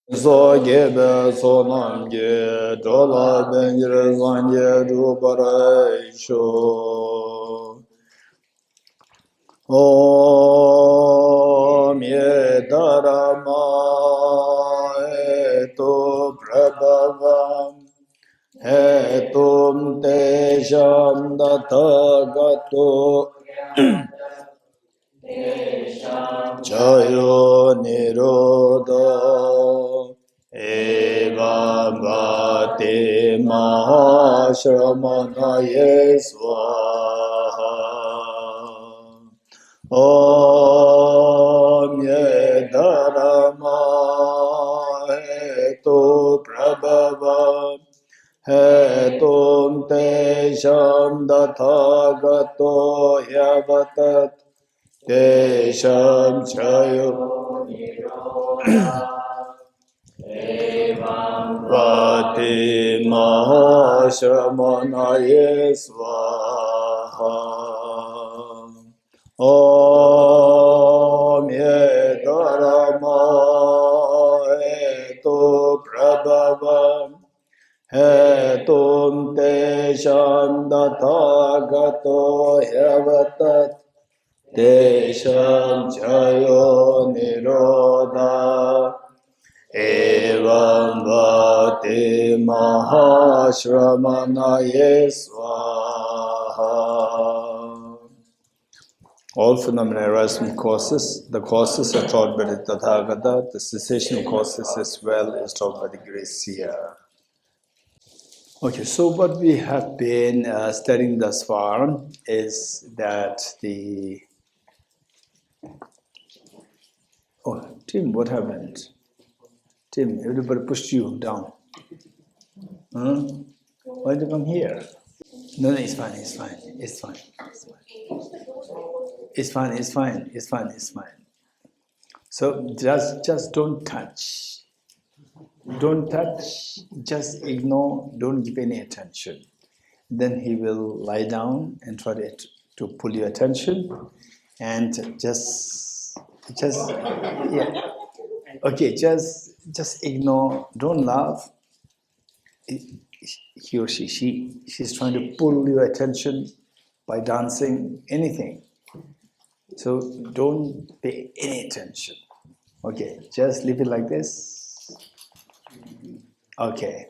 So gebe so namge dola bengre zanje du barai sho Om ye dharma eto prabhavam etum te shandata Jayo Nirodha Evam Vate Mahashramanaye Swaha Om Ye Dharma Hetu Prabhava Hetum Te Shandata Gato Yavatat Desham Chayo Vati Mahashamanaye Swaha Om Ye Dharma Eto Prabhava Hetum Te Shandata Gato Yavatat Desham Chayo Nirodha Evam Vati Mahashramanaye Swaha. All phenomena arise from causes. The causes are taught by the Tathagata. The cessation causes as well is taught by the Gracia. Okay, so what we have been studying thus far is that the... Oh, Tim, what happened? Tim, everybody pushed you down. Huh? Why did you come here? No, it's fine, it's fine, it's fine. It's fine, it's fine, it's fine, it's fine. So just don't touch. Don't touch, just ignore, don't give any attention. Then he will lie down and try to pull your attention and just yeah. Okay, just ignore, don't laugh. He or she's trying to pull your attention by dancing, anything. So don't pay any attention. Okay, just leave it like this. Okay.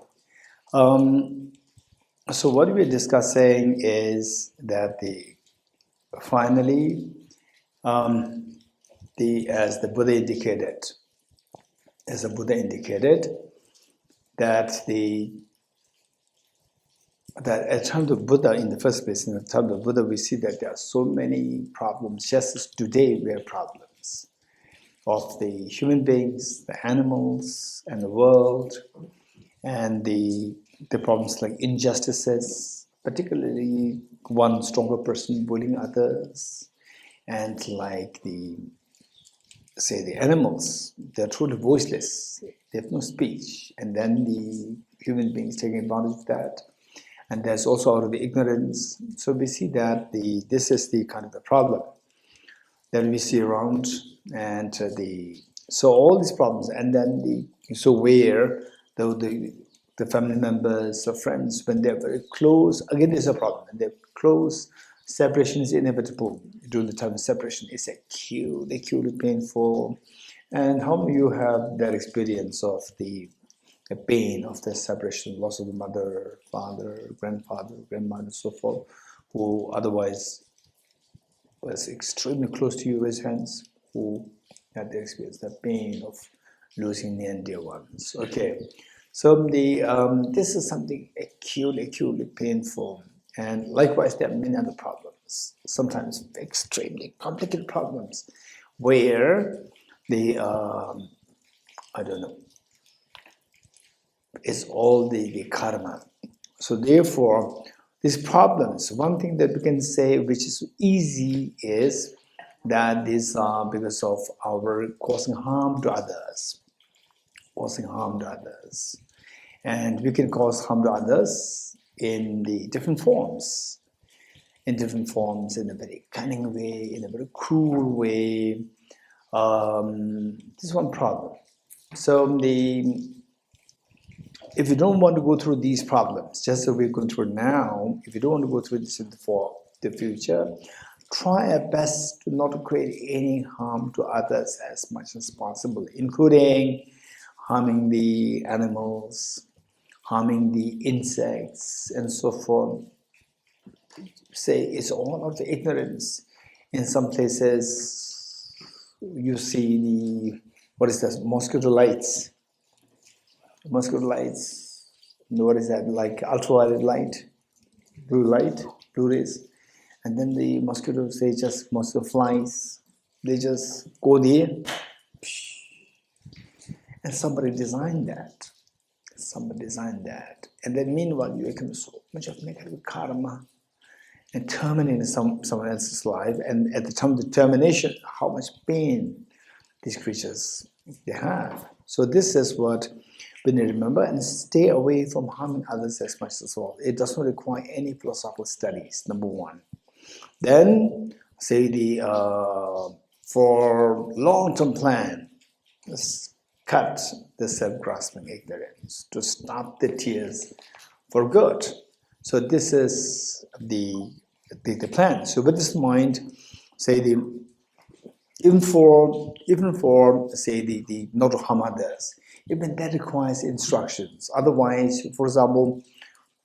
So what we're discussing is that finally, as the Buddha indicated, that at the time of Buddha, in the first place, in the time of Buddha, we see that there are so many problems. Just as today, we have problems of the human beings, the animals, and the world, and the problems like injustices, particularly one stronger person bullying others, and like the animals, they're totally voiceless, they have no speech, and then the human beings taking advantage of that. And there's also out of the ignorance. So we see that this is the kind of the problem that we see around, and so all these problems, and then where the family members or friends, when they're very close, again there's a problem. When they're close, separation is inevitable. During the time of separation, it's acutely painful. And how many of you have that experience of the pain of the separation, loss of the mother, father, grandfather, grandmother, so forth, who otherwise was extremely close to you, raise hands, who had the experience, the pain of losing near and dear ones. Okay, so this is something acutely painful, and likewise there are many other problems, sometimes extremely complicated problems, where I don't know, is all the karma. So therefore, these problems, one thing that we can say which is easy is that these are because of our causing harm to others. And we can cause harm to others in the different forms. In a very cunning way, in a very cruel way. This is one problem. So if you don't want to go through these problems, just as we're going through now, if you don't want to go through this for the future, try our best to not create any harm to others as much as possible, including harming the animals, harming the insects, and so forth. Say it's all of the ignorance. In some places, you see what is that? Mosquito lights. Mosquito lights. What is that? Like ultraviolet light, blue rays. And then the mosquitoes, mosquito flies, they just go there. And somebody designed that. And then meanwhile, you accumulate so much of negative karma and terminate someone else's life. And at the time of the termination, how much pain these creatures they have. So this is what we need to remember, and stay away from harming others as much as possible. It does not require any philosophical studies, number one. Then, say for long-term plan, let's cut the self-grasping ignorance to stop the tears for good. So this is the plan. So with this mind, say even for say the not to harm others, even that requires instructions. Otherwise, for example,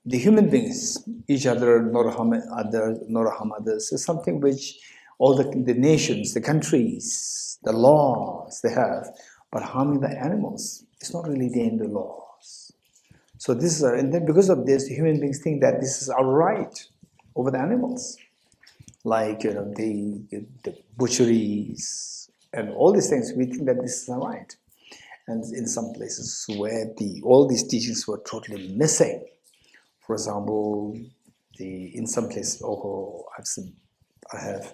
the human beings, each other, not harm others, is something which all the nations, the countries, the laws they have, but harming the animals is not really there in the laws. So this is, and then because of this, the human beings think that this is our right over the animals, like the butcheries and all these things. We think that this is our right, and in some places where all these teachings were totally missing. For example, in some places, I have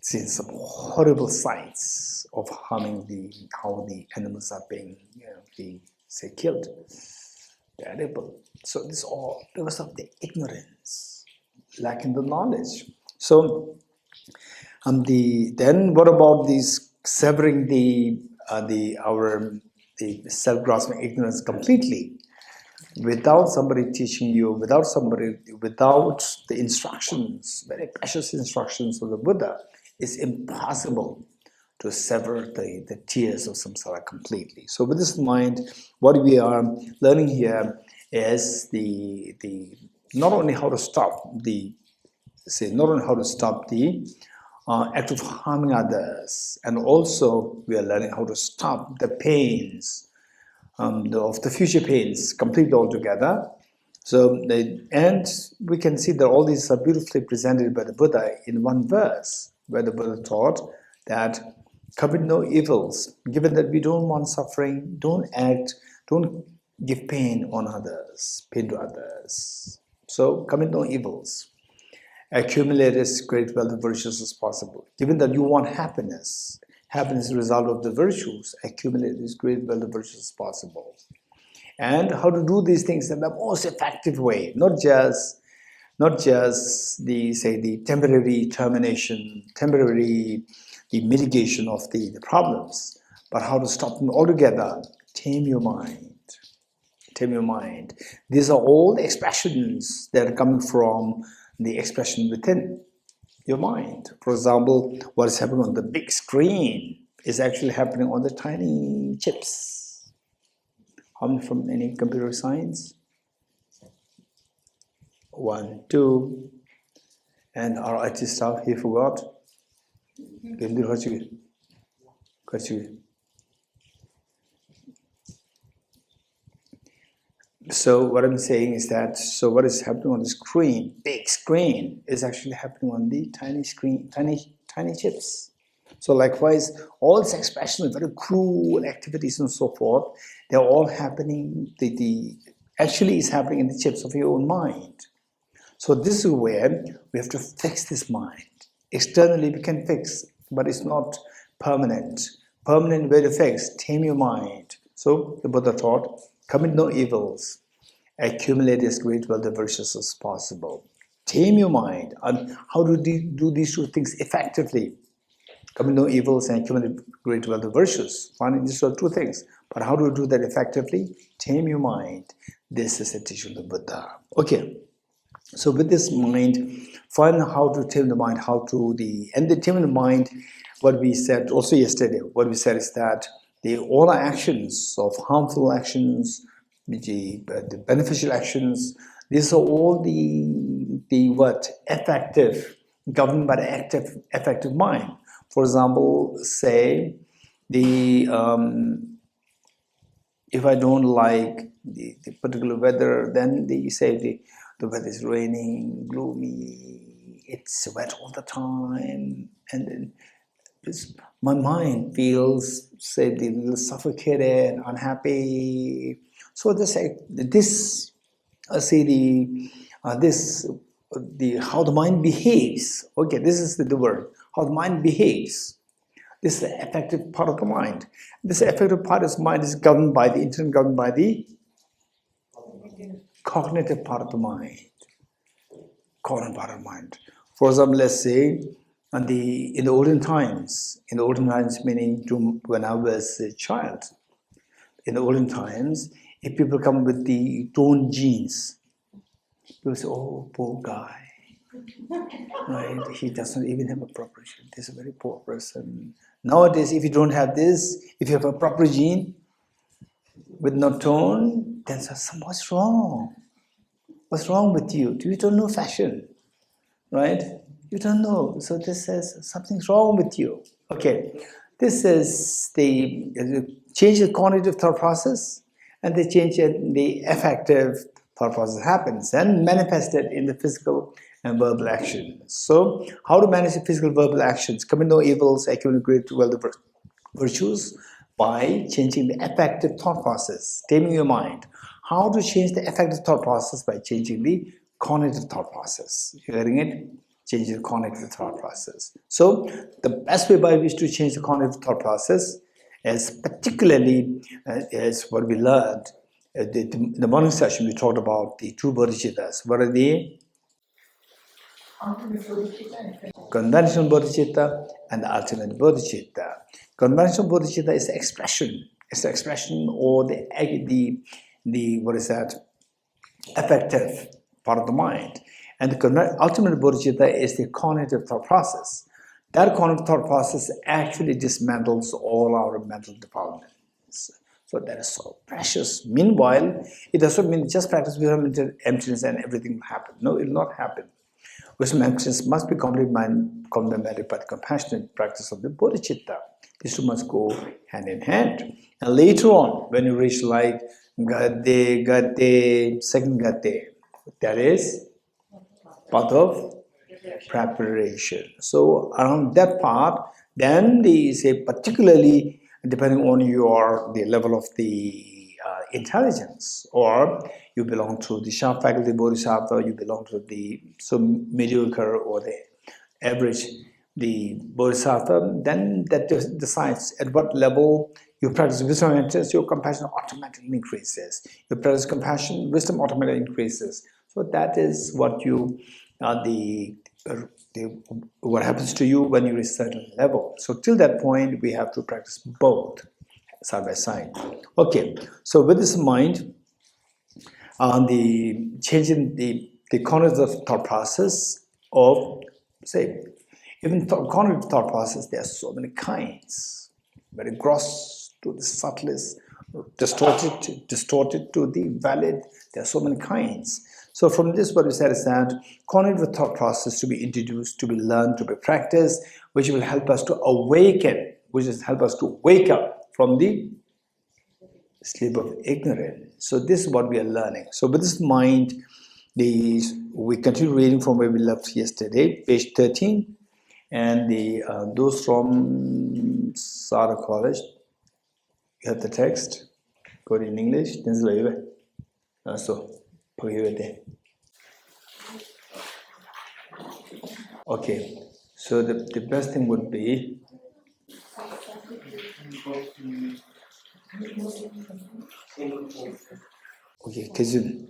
seen some horrible sights of harming how the animals are being killed. Terrible. So this all because of the ignorance, lacking the knowledge. So then what about these severing the self-grasping ignorance completely? Without somebody teaching you, without the instructions, very precious instructions of the Buddha, it's impossible to sever the tears of samsara completely. So with this in mind, what we are learning here is not only how to stop the act of harming others, and also we are learning how to stop the pains of the future pains completely altogether. So, and we can see that all these are beautifully presented by the Buddha in one verse, where the Buddha taught that commit no evils. Given that we don't want suffering, don't give pain to others. So, commit no evils. Accumulate as great wealth of virtues as possible. Given that you want happiness is a result of the virtues, accumulate as great wealth of virtues as possible. And how to do these things in the most effective way, not just the temporary termination, the mitigation of the problems, but how to stop them altogether. Tame your mind. These are all the expressions that are coming from the expression within your mind. For example, what is happening on the big screen is actually happening on the tiny chips. How many from any computer science? 1, 2. And our IT staff, he forgot. So what I'm saying is that, so what is happening on the screen, big screen, is actually happening on the tiny screen, tiny chips. So likewise, all these expressions, very cruel activities and so forth, they're all happening, actually is happening in the chips of your own mind. So this is where we have to fix this mind. Externally we can fix, but it's not permanent. Permanent way to fix, tame your mind. So the Buddha taught, commit no evils, accumulate as great wealth of virtues as possible. Tame your mind. And how to do these two things effectively? Commit no evils and accumulate great wealth of virtues. Finding these are two things. But how do we do that effectively? Tame your mind. This is the teaching of the Buddha. Okay. So with this mind, find how to tame the mind, and the tame the mind, what we said also yesterday, what we said is that all our actions of harmful actions, the beneficial actions, these are all the effective, governed by the effective mind. For example, say if I don't like the particular weather, then you say the weather is raining, gloomy, it's wet all the time, and then my mind feels, say, a little suffocated, unhappy. So how the mind behaves. Okay, this is the word. How the mind behaves. This is the affective part of the mind. This affective part of the mind is governed by the cognitive part of the mind. Cognitive part of the mind. For example, let's say in the olden times meaning when I was a child, in the olden times, if people come with the torn jeans, people say, "Oh, poor guy." Right? He doesn't even have a proper jean. This is a very poor person. Nowadays, if you don't have this, if you have a proper jean with no tone, then what's wrong? What's wrong with you? You don't know fashion, right? You don't know. So this says something's wrong with you. Okay, this is the change the cognitive thought process, and the change in the affective thought process happens and manifested in the physical and verbal actions. So, how to manage the physical verbal actions? Commit no evils, accumulate great wealth of virtues by changing the affective thought process, taming your mind. How to change the affective thought process? By changing the cognitive thought process. You hearing it? Change the cognitive thought process. So, the best way by which to change the cognitive thought process is particularly is what we learned in the morning session. We talked about the two bodhicittas. What are they? Conventional bodhicitta and the ultimate bodhicitta. Conventional bodhicitta is the expression. It's the expression or the what is that? Affective part of the mind. And the ultimate bodhicitta is the cognitive thought process. That cognitive thought process actually dismantles all our mental defilements. So that is so precious. Meanwhile, it doesn't mean just practice wisdom, emptiness, and everything will happen. No, it will not happen. Wisdom and emptiness must be complemented by the compassionate practice of the bodhicitta. These two must go hand in hand. And later on, when you reach like Gate, second Gate, that is part of preparation. So around that part, then particularly depending on the level of the intelligence, or you belong to the sharp faculty Bodhisattva, you belong to the mediocre or the average, the Bodhisattva, then that decides at what level you practice wisdom and emptiness, your compassion automatically increases. You practice compassion, wisdom automatically increases. So that is what what happens to you when you reach a certain level. So till that point, we have to practice both side by side. Okay, so with this in mind, the changing the cognitive thought process of, say, even cognitive thought process, there are so many kinds, very gross to the subtlest, distorted to the valid. There are so many kinds. So from this, what we said is that cognitive thought process to be introduced, to be learned, to be practiced, which will help us to awaken, which will help us to wake up from the sleep of ignorance. So this is what we are learning. So with this mind, we continue reading from where we left yesterday, page 13, and those from Sarah College, you have the text. Go in English. So, okay. So the best thing would be. Okay, Kizun.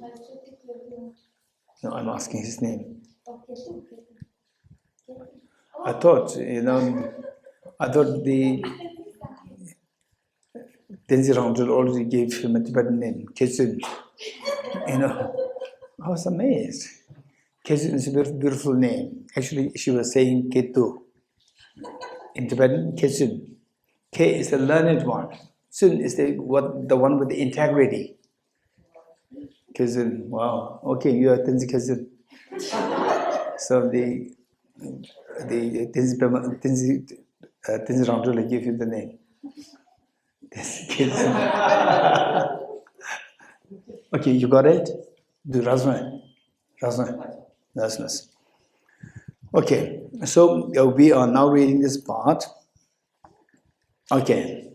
No, I'm asking his name. I thought, I thought the Tenzin Rongyal already gave him a Tibetan name, Kechun. You know, I was amazed. Kechun is a beautiful name. Actually, she was saying Ketu. In Tibetan, Kechun. K is the learned one. Sun is the one with the integrity. Kechun, wow. Okay, you are Tenzin Kechun. So the Tenzin Rongyal gave you the name. Okay, you got it? Do Rasman. That's nice. Okay, so we are now reading this part. Okay,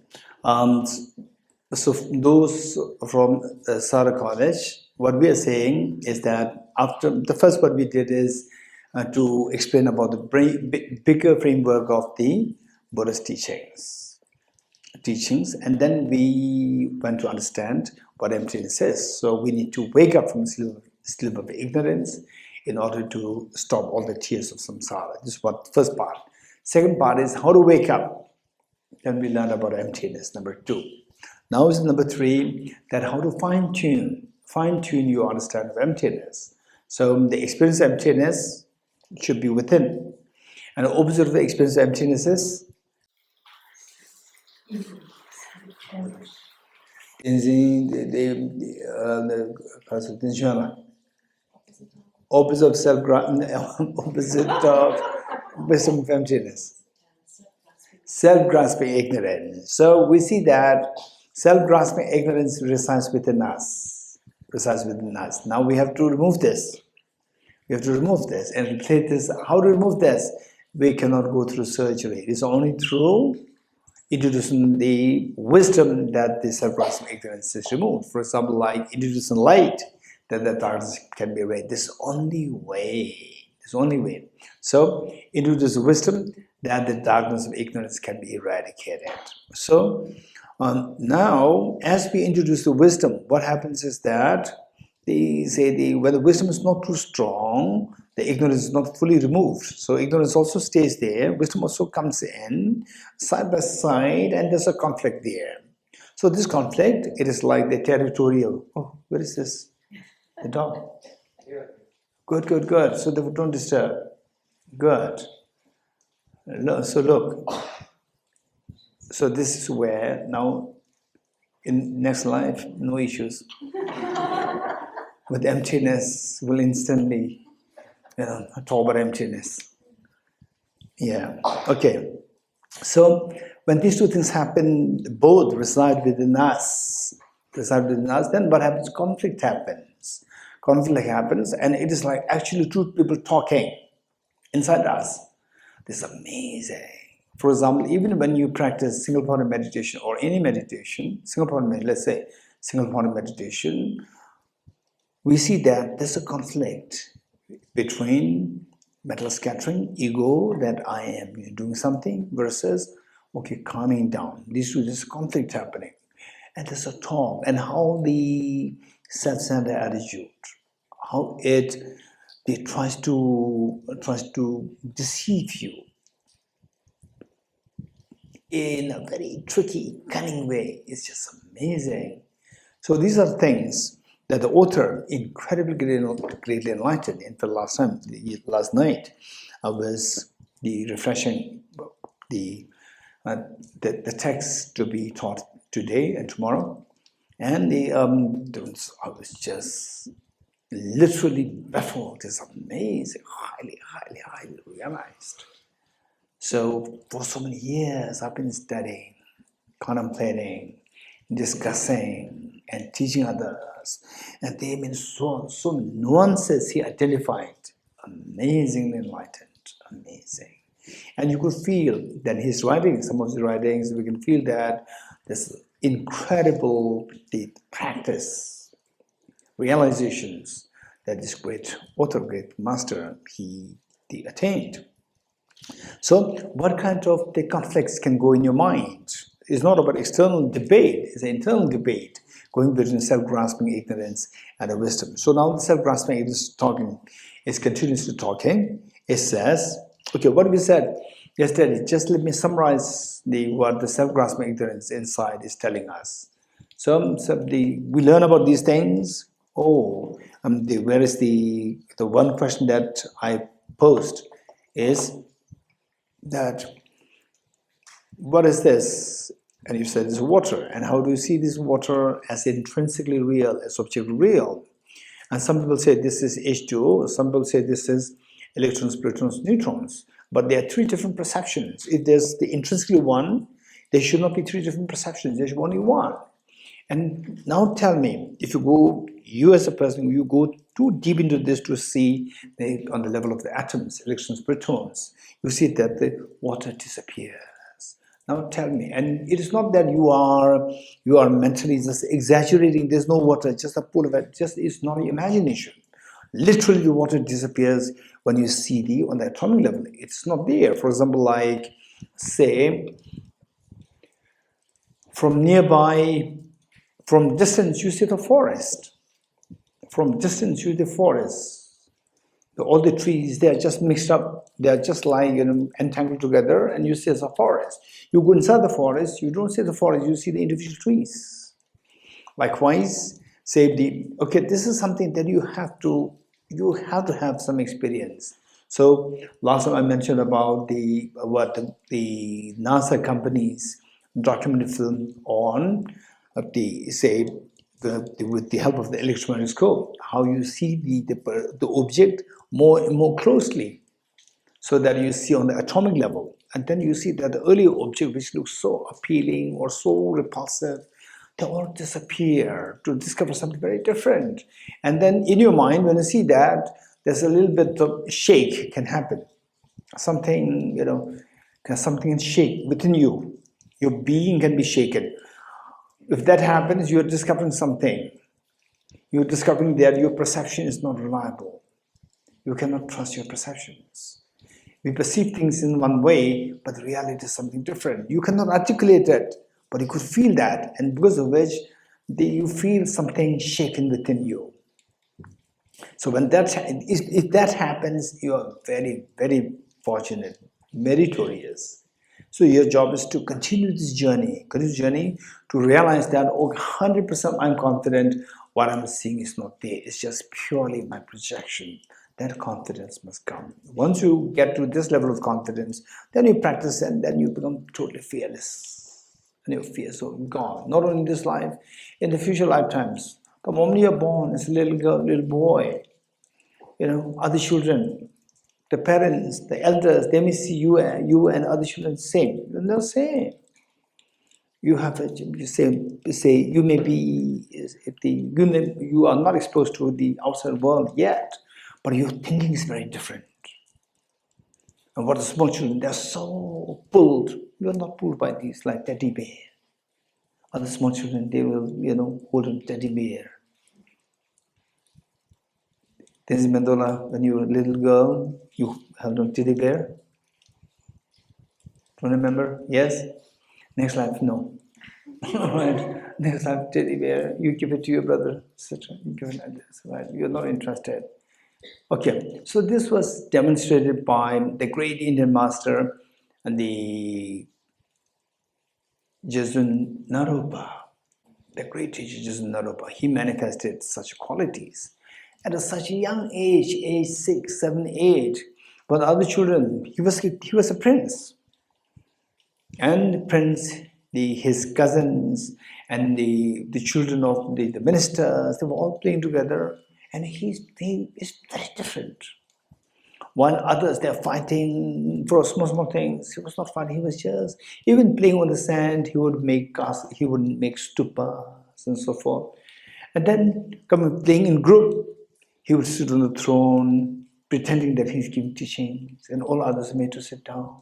so those from Sara College, what we are saying is that after the first what we did is to explain about the bigger framework of the Buddhist teachings, and then we went to understand what emptiness is. So we need to wake up from the sleep of ignorance in order to stop all the tears of samsara. This is what first part. Second part is how to wake up. Then we learned about emptiness, number 2. Now is number 3, that how to fine-tune your understanding of emptiness. So the experience of emptiness should be within. And the opposite of the experience of emptiness is opposite of opposite of wisdom of emptiness. Self-grasping ignorance. So we see that self-grasping ignorance resides within us. Now we have to remove this. And replace this. How to remove this? We cannot go through surgery. It is only through introducing the wisdom that the self-grasping ignorance is removed. For example, like introducing light, that the darkness can be erased. This is only way. So introduce wisdom that the darkness of ignorance can be eradicated. So now, as we introduce the wisdom, what happens is that they say when the wisdom is not too strong, the ignorance is not fully removed. So ignorance also stays there, wisdom also comes in, side by side, and there's a conflict there. So this conflict, it is like the territorial. Oh, where is this? The dog. Good. So they don't disturb. Good. So look. So this is where now, in next life, no issues. With emptiness, will instantly, talk about emptiness. Yeah. Okay. So when these two things happen, both reside within us. Then what happens? Conflict happens, and it is like actually two people talking inside us. This is amazing. For example, even when you practice single-point meditation or any meditation, let's say single-point meditation, we see that there's a conflict between mental scattering, ego, that I am doing something, versus, okay, calming down. This conflict happening. And there's a talk, and how the self-centered attitude, how it tries to deceive you in a very tricky, cunning way. It's just amazing. So these are things that the author, incredibly greatly enlightened. In fact, last night, I was refreshing the text to be taught today and tomorrow, and I was just literally baffled. It's amazing, highly realized. So for so many years, I've been studying, contemplating, discussing, and teaching others, and there have been so nuances he identified. Amazingly enlightened, amazing. And you could feel that his writings, some of his writings, we can feel that this incredible practice, realizations that this great author, great master, he attained. So what kind of the conflicts can go in your mind? It's not about external debate, it's an internal debate going between self-grasping ignorance and the wisdom. So now the self-grasping ignorance is continuously talking. It says, okay, what we said, Yes, Daddy, just let me summarize what the self-grasping ignorance inside is telling us. We learn about these things. Oh, where is the one question that I posed is that, what is this? And you said it's water. And how do you see this water as intrinsically real, as objectively real? And some people say this is H2O, some people say this is electrons, protons, neutrons. But there are three different perceptions. If there's the intrinsically one, there should not be three different perceptions, there should be only one. And now tell me, if you as a person, you go too deep into this to see on the level of the atoms, electrons, protons, you see that the water disappears. Now tell me, and it is not that you are mentally just exaggerating, there's no water, just a pool of it, it's not imagination. Literally the water disappears when you see on the atomic level, it's not there. For example, like say, from distance you see the forest. From distance you see the forest. All the trees, they're just mixed up, they're just lying entangled together, and you see it's a forest. You go inside the forest, you don't see the forest, you see the individual trees. Likewise, say okay, this is something that you have to have some experience. So last time I mentioned about the NASA companies documented film on with the help of the electron microscope, how you see the object more and more closely, so that you see on the atomic level, and then you see that the earlier object which looks so appealing or so repulsive, they all disappear to discover something very different. And then in your mind, when you see that, there's a little bit of shake can happen. Something, something can shake within you. Your being can be shaken. If that happens, you're discovering something. You're discovering that your perception is not reliable. You cannot trust your perceptions. We perceive things in one way, but the reality is something different. You cannot articulate it, but you could feel that, and because of which you feel something shaken within you. So when if that happens, you are very, very fortunate, meritorious. So your job is to continue this journey to realize that 100% I'm confident what I'm seeing is not there. It's just purely my projection. That confidence must come. Once you get to this level of confidence, then you practice and then you become totally fearless. And your fears are gone. Not only in this life, in the future lifetimes. The moment you're born as a little girl, little boy, other children, the parents, the elders, they may see you and other children same. You're not same. You have you may be you are not exposed to the outside world yet, but your thinking is very different. And what the small children, they're so pulled. You're not pulled by these like teddy bear. Other small children, they will hold a teddy bear. Tenzin Mendola, when you were a little girl, you held a teddy bear. Do you remember? Yes? Next life, no. Right? Next life, teddy bear, you give it to your brother, etc. You give it like this, right? You're not interested. Okay, so this was demonstrated by the great Indian master and the Jejun Naropa, the great teacher Jejun Naropa. He manifested such qualities at such a young age 6, 7, 8. But other children, he was a prince, and his cousins and the children of the ministers, they were all playing together, and he is very different. While others, they're fighting for small things. He was not fighting, he was just, even playing on the sand, he would make stupas and so forth. And then playing in group, he would sit on the throne, pretending that he's giving teachings, and all others made to sit down.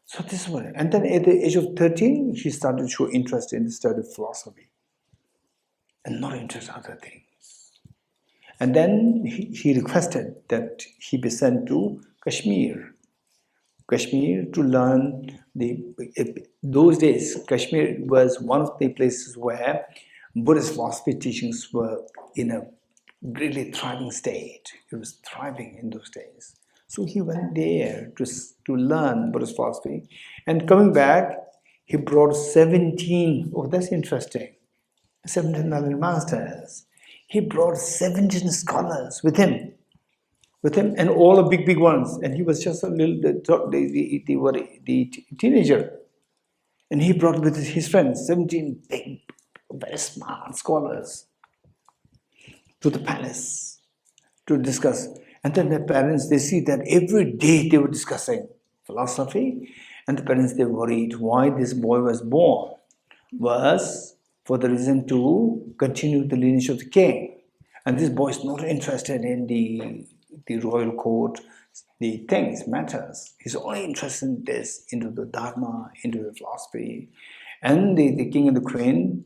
So this was, and then at the age of 13, he started to show interest in the study of philosophy, and not interest in other things. And then he requested that he be sent to Kashmir to learn those days. Kashmir was one of the places where Buddhist philosophy teachings were in a really thriving state. It was thriving in those days. So he went there to learn Buddhist philosophy. And coming back, he brought 17, oh that's interesting, 17 other masters. He brought 17 scholars with him, and all the big ones. And he was just a little, the teenager. And he brought with his friends 17 big, very smart scholars to the palace to discuss. And then the parents, they see that every day they were discussing philosophy, and the parents, they worried why this boy was born was for the reason to continue the lineage of the king. And this boy is not interested in the royal court, the things, matters. He's only interested in this, into the Dharma, into the philosophy. And the king and the queen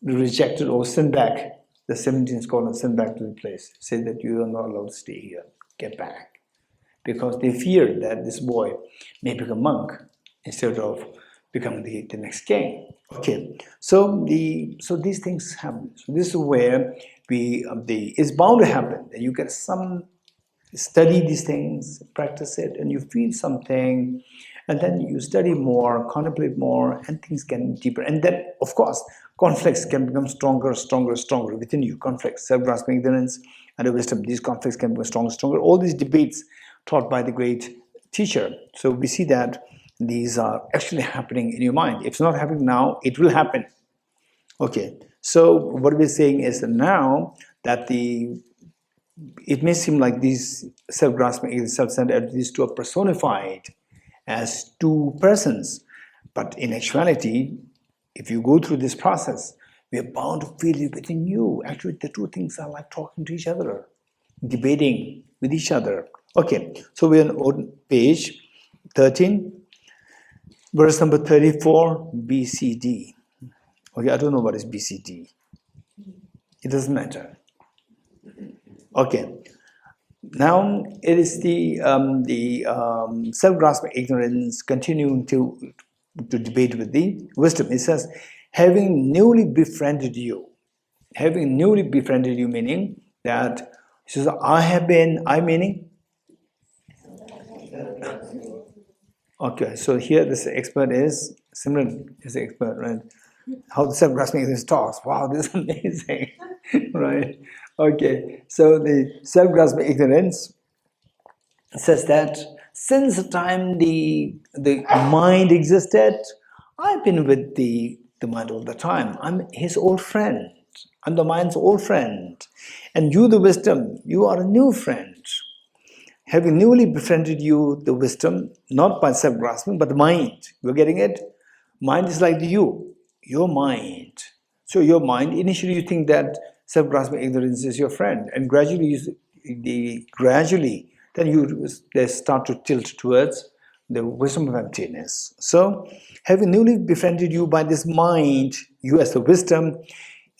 rejected or sent back the 17 scholars, sent back to the place, said that you are not allowed to stay here, get back. Because they feared that this boy may become a monk instead of becoming the next king. Okay, so these things happen. So this is where it's bound to happen. You get some, study these things, practice it, and you feel something, and then you study more, contemplate more, and things get deeper. And then, of course, conflicts can become stronger within you. Conflicts, self-grasping ignorance, and wisdom. These conflicts can become stronger. All these debates taught by the great teacher. So we see that these are actually happening in your mind. If it's not happening now, it will happen. Okay, so what we're saying is that now that it may seem like these self-grasping, self-centered entities two are personified as two persons, but in actuality, if you go through this process, we are bound to feel it within you. Actually, the two things are like talking to each other, debating with each other. Okay, so we're on page 13, verse number 34, BCD. Okay, I don't know what is BCD. It doesn't matter. Okay, now it is the self-grasping ignorance continuing to debate with the wisdom. It says, having newly befriended you meaning that, says, I meaning? Okay, so here this expert is, Simran is the expert, right? How the self-grasping ignorance talks. Wow, this is amazing, right? Okay, so the self-grasping ignorance says that since the time the mind existed, I've been with the mind all the time. I'm his old friend. I'm the mind's old friend. And you, the wisdom, you are a new friend. Having newly befriended you, the wisdom, not by self-grasping, but the mind. You're getting it? Mind is like you, your mind. So your mind, initially you think that self-grasping ignorance is your friend, and gradually then they start to tilt towards the wisdom of emptiness. So, having newly befriended you by this mind, you as the wisdom,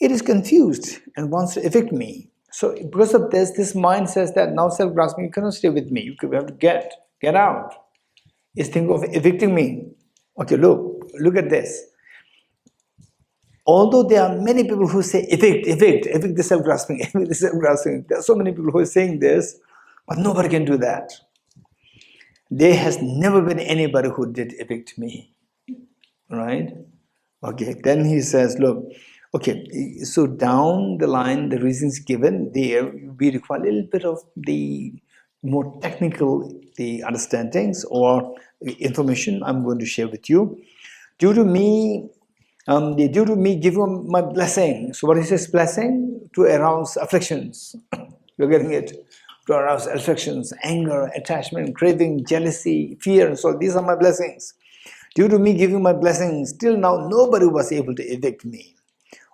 it is confused and wants to evict me. So, because of this mind says that now self-grasping, you cannot stay with me. You have to get out. It's thinking of evicting me. Okay, look at this. Although there are many people who say evict the self-grasping, evict the self-grasping. There are so many people who are saying this, but nobody can do that. There has never been anybody who did evict me, right? Okay, then he says, look, okay, so down the line, the reasons given there, we require a little bit of the more technical, the understandings or information I'm going to share with you. Due to me giving my blessing. So what is this blessing? To arouse afflictions. You're getting it? To arouse afflictions, anger, attachment, craving, jealousy, fear. So these are my blessings. Due to me giving my blessings, till now nobody was able to evict me.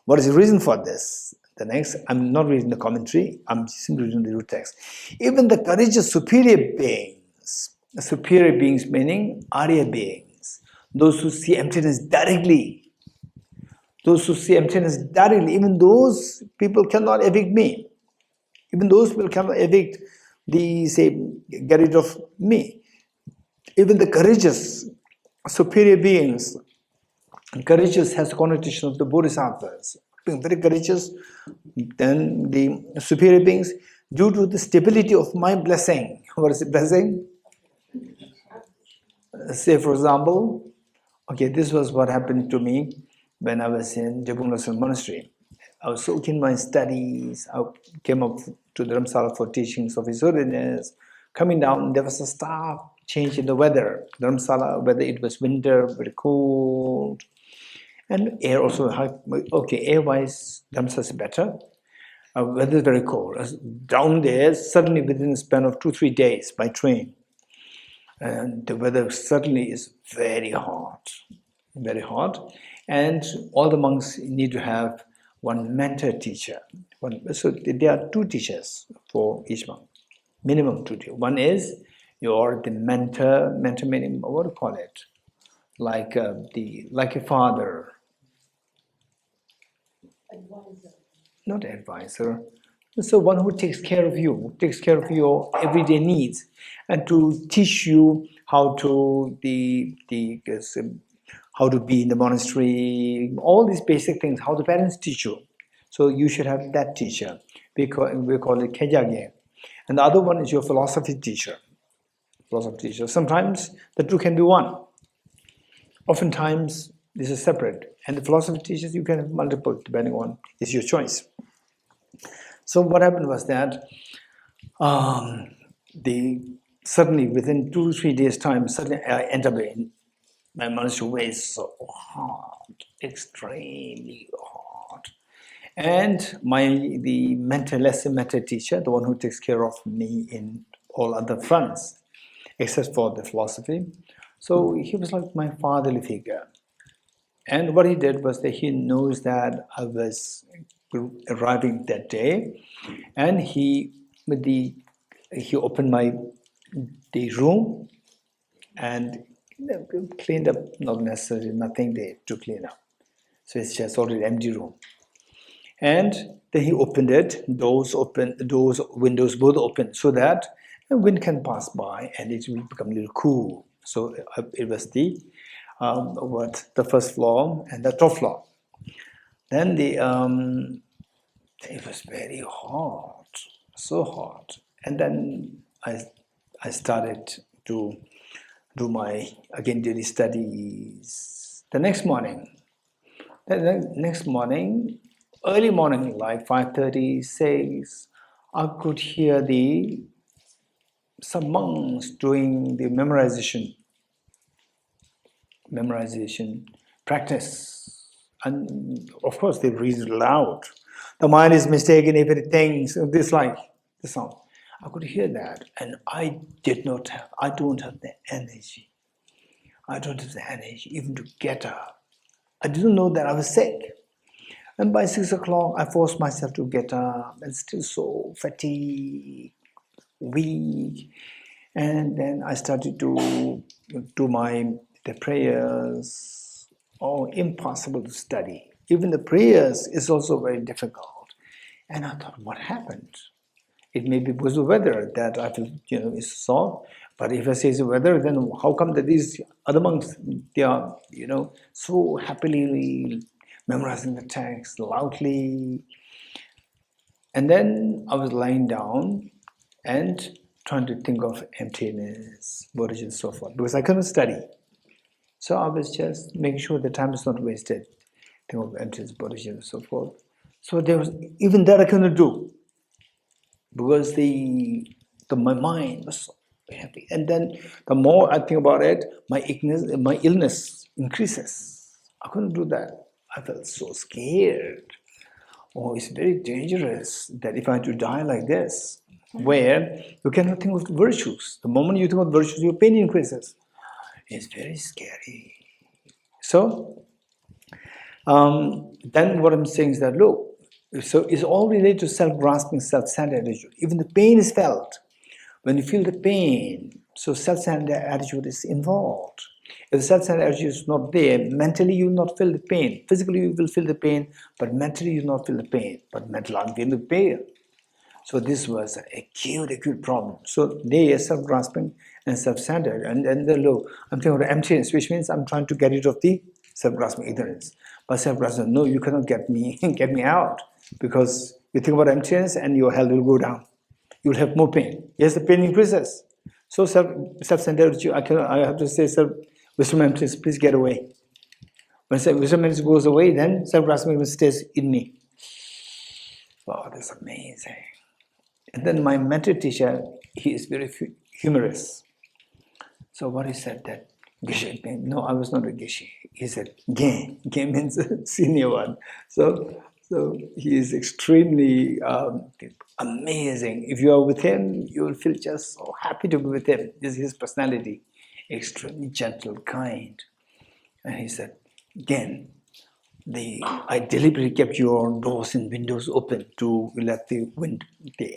What is the reason for this? The next, I'm not reading the commentary, I'm simply reading the root text. Even the courageous superior beings meaning Arya beings, those who see emptiness directly, even those people cannot evict me. Even those people cannot evict get rid of me. Even the courageous, superior beings, courageous has a connotation of the Bodhisattvas. Being very courageous, then the superior beings, due to the stability of my blessing. What is the blessing? Say, for example, okay, this was what happened to me when I was in Jabunlasan Monastery. I was so keen in my studies. I came up to the Dharamsala for teachings of His Holiness. Coming down, there was a stark change in the weather. Dharamsala, whether it was winter, very cold, and air also. Okay, air-wise, Dharamsala is better. Weather is very cold. Down there, suddenly within a span of 2-3 days by train, and the weather certainly is very hot, and all the monks need to have one mentor teacher. So there are 2 teachers for each monk, minimum 2 teachers. One is the mentor meaning, what do you call it? Like a father. Advisor. Not advisor. So one who takes care of you, takes care of your everyday needs, and to teach you how to how to be in the monastery, all these basic things, how the parents teach you. So you should have that teacher. We call it Kejage. And the other one is your philosophy teacher. Sometimes the 2 can be one. Oftentimes this is separate. And the philosophy teachers, you can have multiple, depending on, it's your choice. So what happened was that suddenly within 2-3 days' time, suddenly I ended up in my monastery was so hot, extremely hot. And the lesson mentor teacher, the one who takes care of me in all other fronts, except for the philosophy. So he was like my fatherly figure. And what he did was that he knows that I was arriving that day, and he opened the room and cleaned up, not necessarily nothing there to clean up. So it's just already empty room. And then he opened it, doors, windows both open, so that the wind can pass by and it will become a little cool. So it was the first floor and the top floor. Then it was very hot, so hot. And then I started to do my daily studies. The next morning, early morning, like 5:30, 6, I could hear some monks doing the memorization practice. And of course they read it loud. The mind is mistaken if it thinks this sound. I could hear that, and I don't have the energy. I don't have the energy even to get up. I didn't know that I was sick. And by 6 o'clock, I forced myself to get up, and still so fatigued, weak. And then I started to do the prayers. Oh, impossible to study. Even the prayers is also very difficult. And I thought, what happened? It may be because of weather that I feel, is soft. But if I say it's the weather, then how come that these other monks, they are, so happily memorizing the text loudly? And then I was lying down and trying to think of emptiness, Bodhisattva, and so forth, because I couldn't study. So I was just making sure the time is not wasted. Think of emptiness, Bodhisattva, and so forth. So there was even that I couldn't do, because my mind was so happy. And then the more I think about it, my illness increases. I couldn't do that. I felt so scared. Oh, it's very dangerous that if I had to die like this, where you cannot think of virtues. The moment you think of virtues, your pain increases. It's very scary. So, then what I'm saying is that, look, so it's all related to self-grasping, self-centered attitude. Even the pain is felt. When you feel the pain, so self-centered attitude is involved. If the self-centered attitude is not there, mentally you will not feel the pain. Physically you will feel the pain, but mentally you will not feel the pain. But mentally I feel the pain. So this was an acute problem. So they are self-grasping and self-centered. And then the low, I'm thinking of emptiness, which means I'm trying to get rid of the self-grasping ignorance. But self-grasping, no, you cannot get me out, because you think about emptiness and your health will go down. you will have more pain. Yes, the pain increases. So self-centered, I have to say, wisdom emptiness, please get away. When wisdom emptiness goes away, then self-grasping stays in me. Wow, that's amazing. And then my mentor teacher, he is very humorous. So what he said that, Geshe, no, I was not a Geshe. He said, Gen. Gen means senior one. So he is extremely amazing. If you are with him, you will feel just so happy to be with him. This is his personality. Extremely gentle, kind. And he said, Gen, I deliberately kept your doors and windows open to let the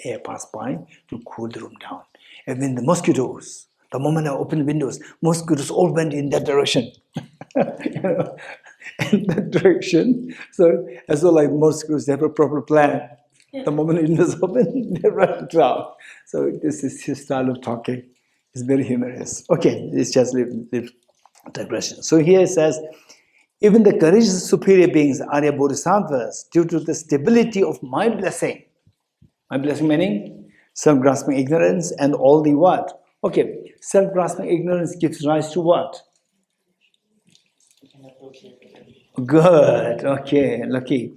air pass by to cool the room down. And when the mosquitoes, the moment I opened the windows, mosquitoes all went in that direction. In that direction. So as though like mosquitoes, they have a proper plan. The moment the windows open, they run down. So this is his style of talking. It's very humorous. Okay, it's just little digression. So here it says, even the courageous superior beings, Arya Bodhisattvas, due to the stability of my blessing meaning self-grasping ignorance and all the what? Okay, self-grasping ignorance gives rise to what? Good, okay, lucky.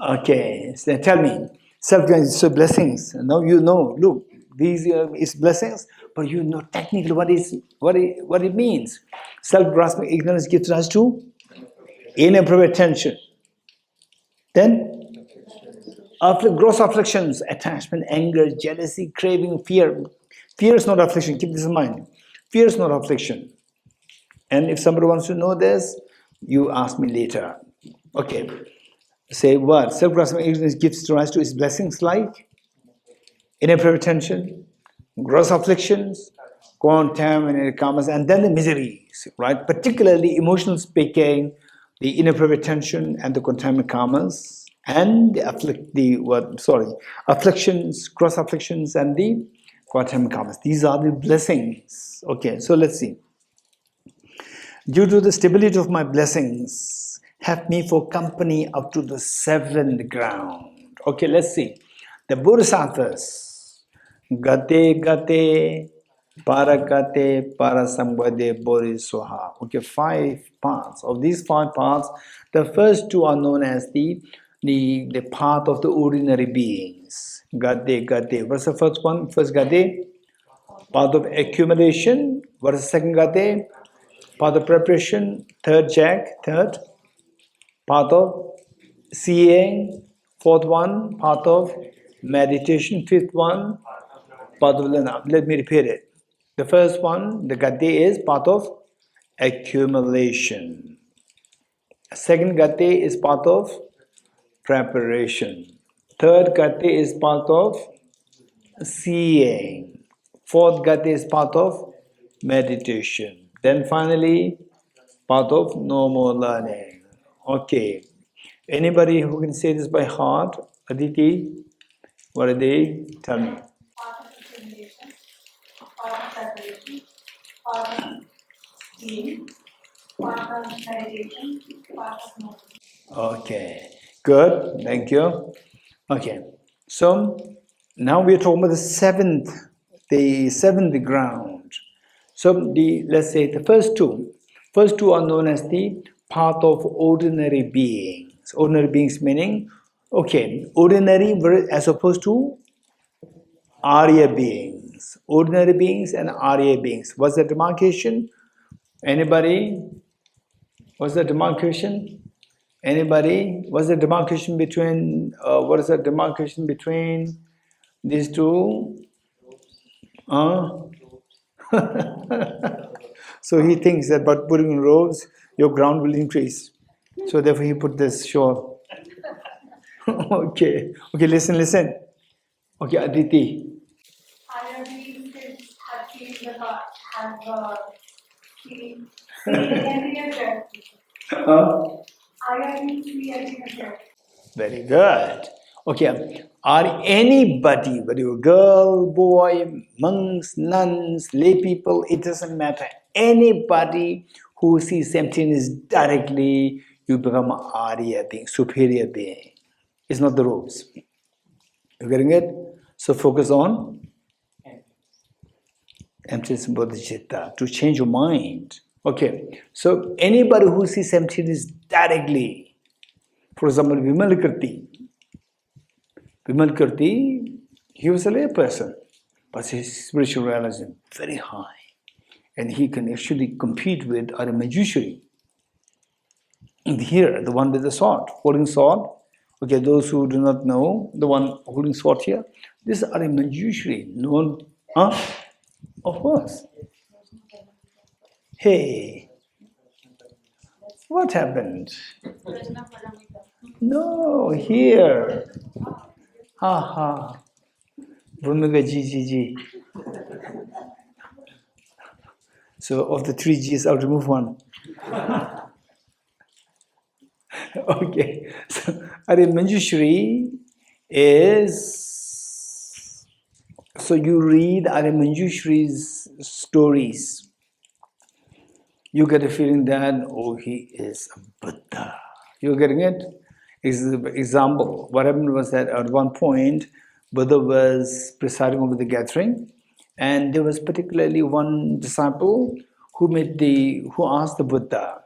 Okay, so tell me, self-grasping, so blessings, now you know, look, these is blessings, but you know technically what it means. Self-grasping ignorance gives rise to inappropriate attention. Then, after gross afflictions, attachment, anger, jealousy, craving, fear. Fear is not affliction, keep this in mind. Fear is not affliction. And if somebody wants to know this, you ask me later. Okay, say what? Self-grasping ignorance gives rise to its blessings like inappropriate attention, gross afflictions, contaminated karmas, and then the miseries, right? Particularly emotional speaking, the inappropriate tension and the contaminated karmas, and the afflictions, cross afflictions, and the contaminated karmas. These are the blessings. Okay, so let's see. Due to the stability of my blessings, have me for company up to the seventh ground. Okay, let's see. The Bodhisattvas, Gate Gate, Paragate, Parasambhade, Bodhisoha. Okay, 5 parts. Of these 5 parts, the first 2 are known as the path of the ordinary beings. Gate Gate. What's the first one? First Gate, path of accumulation. What is the second Gate? Path of preparation. Third path of seeing. Fourth one, path of meditation. Fifth one, path of lena. Let me repeat it. The first one, the gate is path of accumulation. Second gate is path of preparation. Third gate is path of seeing. Fourth gate is path of meditation. Then finally, path of no more learning. Okay. Anybody who can say this by heart? Aditi, what are they? Tell me. Path of accumulation, path of preparation, path of healing, path of meditation, path of knowledge. Okay, good, thank you. Okay, so now we're talking about the seventh ground. So let's say the first two are known as the path of ordinary beings. Ordinary beings meaning, okay, ordinary as opposed to Arya beings. Ordinary beings and Arya beings. What's the demarcation? Anybody? What's the demarcation? Anybody? What's the demarcation between, what is the demarcation between these two? So he thinks that by putting in robes, your ground will increase. So therefore he put this shore. Okay, listen. Okay, Aditi. Higher beings have seen the heart, have seen every other. Higher beings see every other. Very good. Okay, are anybody, whether you're girl, boy, monks, nuns, lay people, it doesn't matter. Anybody who sees emptiness directly, you become an Arya being, superior being. It's not the robes. You're getting it? So focus on emptiness and bodhicitta to change your mind. Okay, so anybody who sees emptiness directly, for example, Vimalkirti, he was a lay person, but his spiritual realization very high. And he can actually compete with Manjushri. And here, the one with the sword, holding sword. Okay, those who do not know, the one holding sword here, this is Manjushri, known, huh? Of course. Hey, what happened? No, here. Ha ha. Brunmaga ji. So of the three G's, I'll remove one. Okay. So Manjushri is, so you read Manjushri's stories. You get a feeling that, oh, he is a Buddha. You're getting it? Example, what happened was that at one point, Buddha was presiding over the gathering, and there was particularly one disciple who asked the Buddha,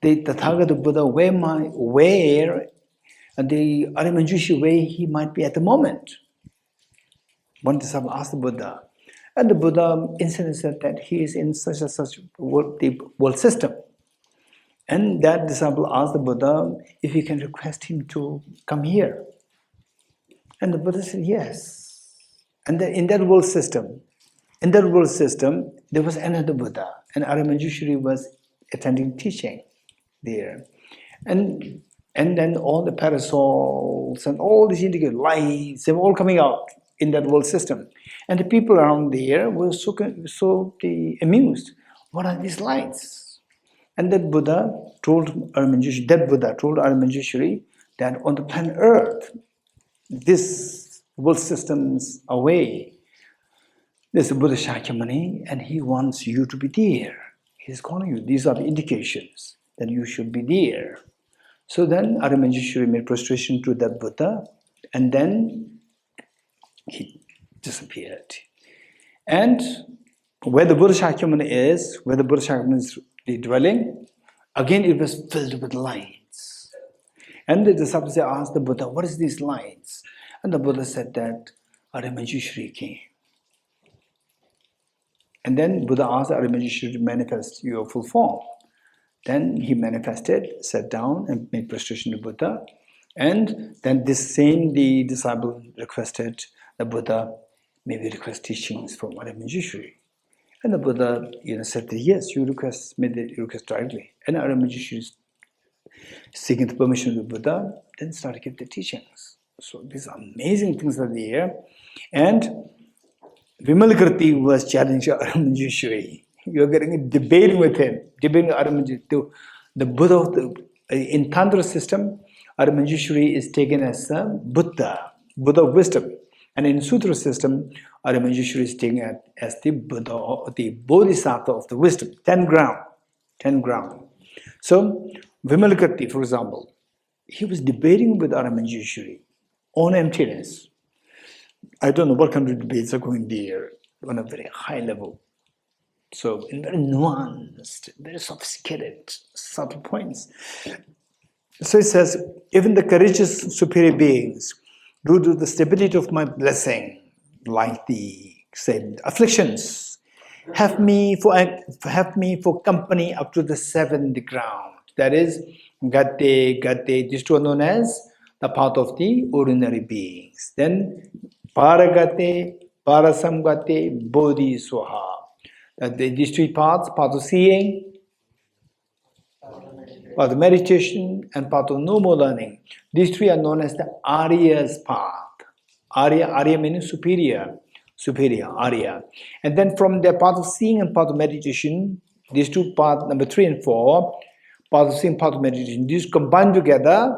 the Tathagata Buddha, where the Manjushri, where he might be at the moment. One disciple asked the Buddha, and the Buddha instantly said that he is in such and such world system. And that disciple asked the Buddha if he can request him to come here. And the Buddha said yes. And in that world system, there was another Buddha, and Manjushri was attending teaching there. And then all the parasols and all these indicated lights, they were all coming out in that world system. And the people around there were so amused. What are these lights? And that Buddha told Manjushri that on the planet Earth, this world system's away. There's a Buddha Shakyamuni, and he wants you to be there. He's calling you. These are the indications that you should be there. So then Manjushri made prostration to that Buddha, and then he disappeared. And where the Buddha Shakyamuni is the dwelling, again it was filled with lights. And the disciples asked the Buddha, what is these lights? And the Buddha said that Manjushri came. And then Buddha asked Manjushri to manifest your full form. Then he manifested, sat down and made prostration to Buddha. And then the disciple requested the Buddha, maybe request teachings from Manjushri. And the Buddha said that yes, made the request directly. And Manjushri, seeking the permission of the Buddha, then started to give the teachings. So these amazing things are there. And Vimalkirti was challenging Manjushri. You're getting a debating with him, debating Manjushri. The Buddha in Tantra system, Manjushri is taken as a Buddha of wisdom. And in Sutra system, Manjushri is taken as the Buddha, or the Bodhisattva of the wisdom, 10 ground. So, Vimalkirti, for example, he was debating with Manjushri on emptiness. I don't know what kind of debates are going there on a very high level. So, in very nuanced, very sophisticated, subtle points. So it says, even the courageous superior beings, due to the stability of my blessing, like the afflictions, have me for company up to the 7th ground. That is, Gate, these two are known as the path of the ordinary beings. Then Paragate, Parasamgate, Bodhiswaha. These three paths, path of seeing, path of meditation, and path of no more learning. These three are known as the Arya's path. Arya meaning superior, Arya. And then from the path of seeing and path of meditation, these two paths, number 3 and 4, path of seeing, path of meditation, these combined together,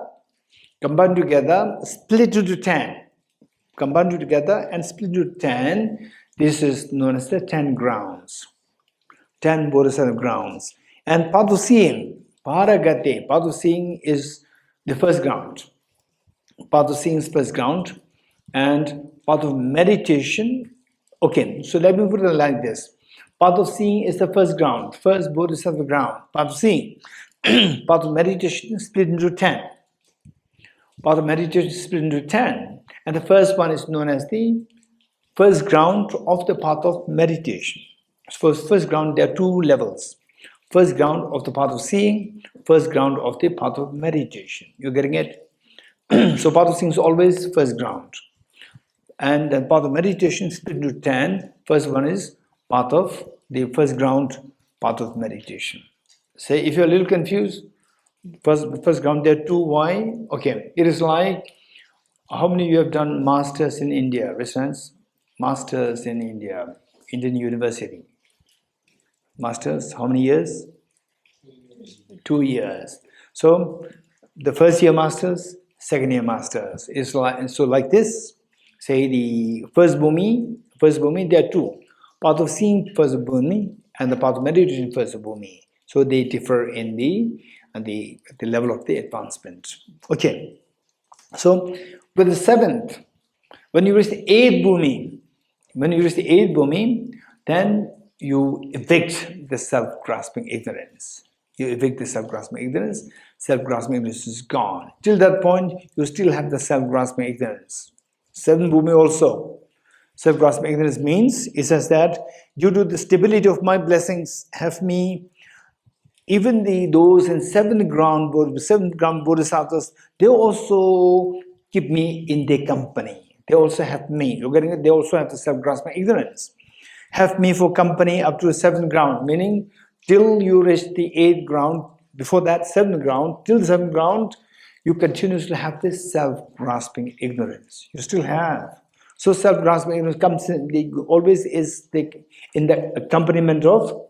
split into 10. Combined together and split into 10. This is known as the 10 grounds. 10 Bodhisattva grounds. And path of seeing, Paragate, path of seeing is the first ground. Path of seeing is first ground, and path of meditation. Okay, so let me put it like this. Path of seeing is the first ground, first Bodhisattva ground, path of seeing. Path of meditation is split into 10. Path of meditation is split into 10. And the first one is known as the first ground of the path of meditation. So first ground, there are two levels. First ground of the path of seeing, first ground of the path of meditation. You're getting it? So path of seeing is always first ground. And the path of meditation is split into 10. First one is path of the first ground, path of meditation. Say, if you're a little confused, first ground, there are two. Why? Okay, it is like, how many of you have done masters in India? Residents, masters in India, Indian University. Masters, how many years? 2 years. So the first year masters, second year masters. It's like, so like this. Say the first bhumi, there are two. Path of seeing, first bhumi, and the path of meditation, first bhumi. So they differ in the level of the advancement. Okay. So with the seventh, when you reach the eighth bhumi, then you evict the self-grasping ignorance. You evict the self-grasping ignorance. Self-grasping ignorance is gone. Till that point, you still have the self-grasping ignorance. Seventh bhumi also. Self-grasping ignorance means, it says that due to the stability of my blessings, have me, even those in seventh ground bodhisattvas, they also keep me in their company. They also have me. You're getting it? They also have the self-grasping ignorance. Have me for company up to the seventh ground, meaning till you reach the eighth ground, before that seventh ground, till the seventh ground, you continuously have this self-grasping ignorance. You still have. So self-grasping ignorance comes in, always is in the accompaniment of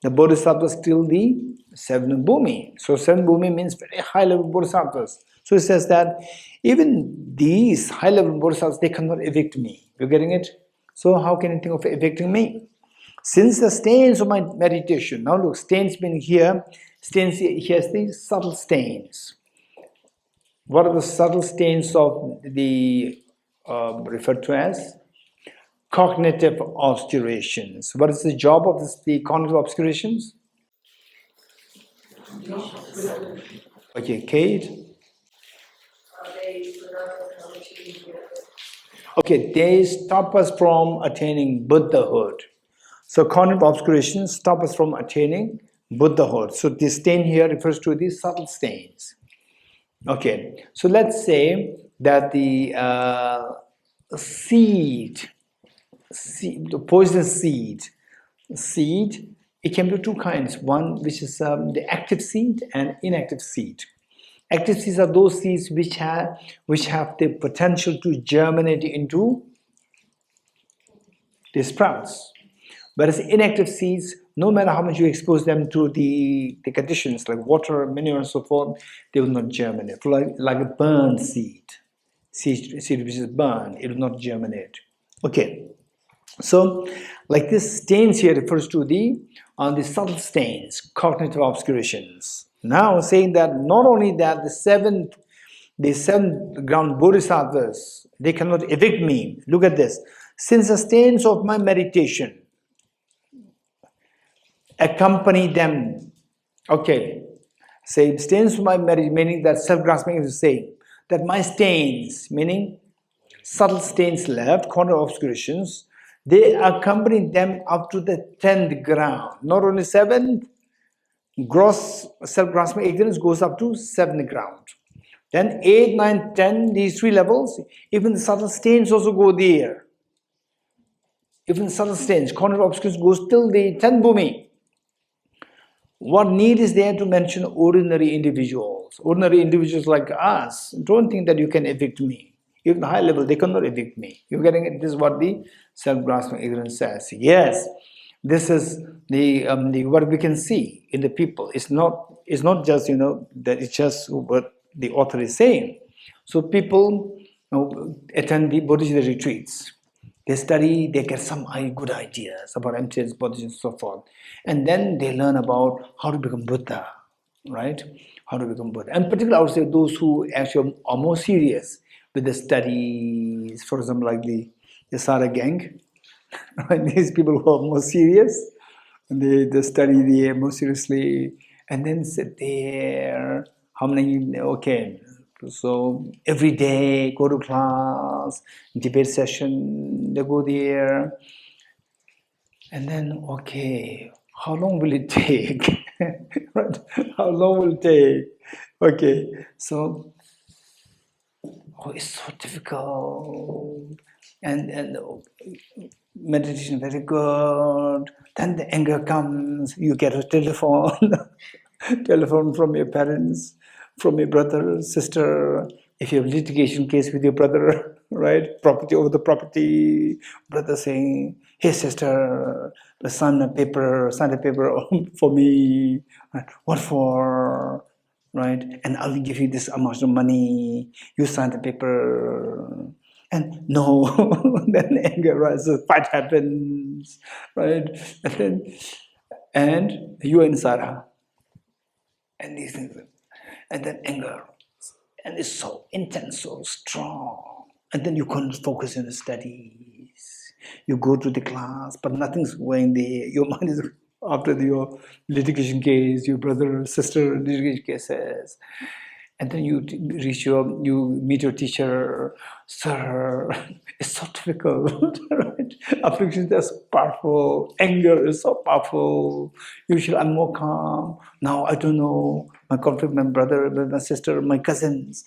the bodhisattvas till the seventh bhumi. So seventh bhumi means very high level bodhisattvas. So it says that even these high level bodhisattvas, they cannot evict me. You're getting it? So how can you think of evicting me? Since the stains of my meditation, now look, stains meaning here, stains here is the subtle stains. What are the subtle stains of the referred to as cognitive obscurations? What is the job of the cognitive obscurations? Okay, Kate. Okay, they stop us from attaining Buddhahood. So cognitive obscurations stop us from attaining Buddhahood. So the stain here refers to these subtle stains. Okay, so let's say that the seed, the poisonous seed, it can be two kinds. One which is the active seed and inactive seed. Active seeds are those seeds which have the potential to germinate into the sprouts. Whereas inactive seeds, no matter how much you expose them to the conditions like water, manure, and so forth, they will not germinate. Like a burned seed which is burned, it will not germinate. Okay, so like this stains here refers to the subtle stains, cognitive obscurations. Now saying that not only that the seventh ground bodhisattvas, they cannot evict me. Look at this. Since the stains of my meditation accompany them. Okay, say stains of my meditation, meaning that self-grasping is the same. That my stains, meaning subtle stains left, cognitive obscurations, they accompany them up to the 10th ground. Not only 7th, gross self-grasping ignorance goes up to 7th ground. Then 8, 9, 10, these three levels, even the subtle stains also go there. Even subtle stains, cognitive obscurations goes till the 10th bhumi. What need is there to mention ordinary individuals? Ordinary individuals like us, don't think that you can evict me. Even high level, they cannot evict me. You're getting it? This is what the self-grasping ignorance says. Yes, this is the what we can see in the people. It's not just that it's just what the author is saying. So people attend the Bodhisattva retreats. They study, they get some good ideas about emptiness, Bodhisattva, and so forth. And then they learn about how to become Buddha, right? How to become Buddha. And particularly, I would say those who actually are more serious with the studies, for example, like the Sara gang, right? These people who are more serious, they study there more seriously, and then sit there. How many? Okay, so every day go to class, debate session, they go there, and then okay, how long will it take? Right? How long will it take? Okay, so it's so difficult, and meditation very good. Then the anger comes. You get a telephone, telephone from your parents, from your brother, sister. If you have litigation case with your brother, right, property over the property, brother saying, "Hey sister, let's sign a paper for me." Right? What for? Right? And I'll give you this amount of money. You sign the paper. And no, then anger rises, fight happens, right? And you and Sarah, and these things, and then anger, and it's so intense, so strong, and then you can't focus on the studies. You go to the class, but nothing's going there. Your mind is after your litigation case, your brother, sister litigation cases. And then you meet your teacher, sir. It's so difficult, right? Affliction is so powerful. Anger is so powerful. Usually I'm more calm. Now I don't know. My conflict with my brother, with my sister, my cousins,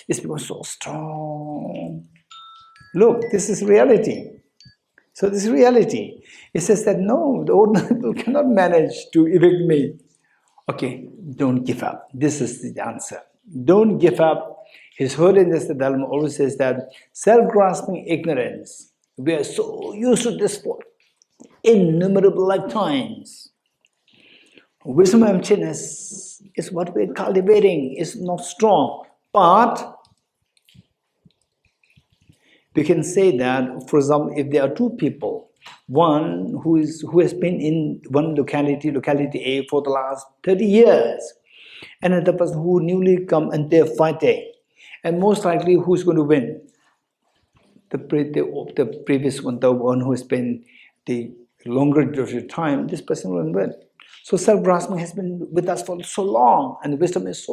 it's become so strong. Look, this is reality. So this is reality. It says that no, the ordinary people cannot manage to evict me. Okay, don't give up. This is the answer. Don't give up. His Holiness the Dalai Lama always says that self-grasping ignorance, we are so used to this for innumerable lifetimes. Wisdom and emptiness is what we're cultivating. It's not strong. But we can say that, for example, if there are two people, one who has been in one locality A, for the last 30 years, and another person who newly come and they're fighting, and most likely who's going to win? The previous one, the one who has been the longer duration of time, this person will win. So self-grasping has been with us for so long, and wisdom is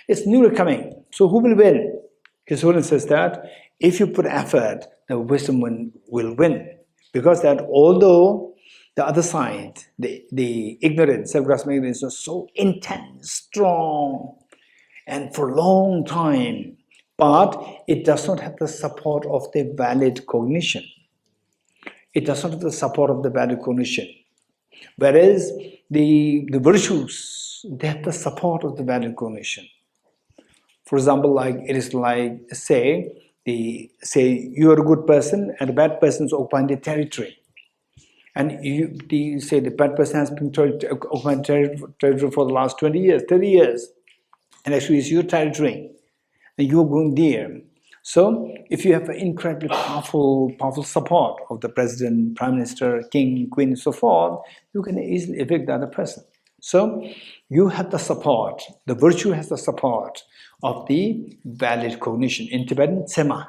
it's newly coming. So who will win? His Holiness says that if you put effort, the wisdom will win. Because that although the other side, the ignorance, self-grasping ignorance is so intense, strong, and for a long time, but it does not have the support of the valid cognition. It does not have the support of the valid cognition. Whereas the virtues, they have the support of the valid cognition. For example, it is like, say you are a good person and a bad person is occupying the territory. And you say the bad person has been occupying territory for the last 20 years, 30 years. And actually it's your territory. And you're going there. So if you have an incredibly powerful support of the president, prime minister, king, queen, and so forth, you can easily evict the other person. So you have the support, the virtue has the support of the valid cognition. In Tibetan, tsema.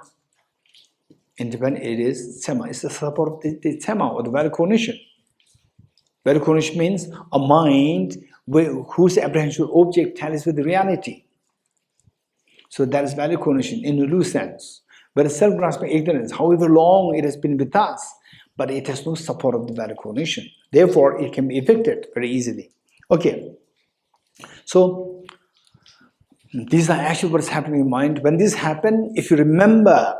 In Tibetan, it is tsema. It's the support of the tsema, or the valid cognition. Valid cognition means a mind whose apprehensible object tallies with the reality. So that is valid cognition in a loose sense. But self-grasping ignorance, however long it has been with us, but it has no support of the valid cognition. Therefore, it can be evicted very easily. Okay. So these are actually what is happening in mind. When this happens, if you remember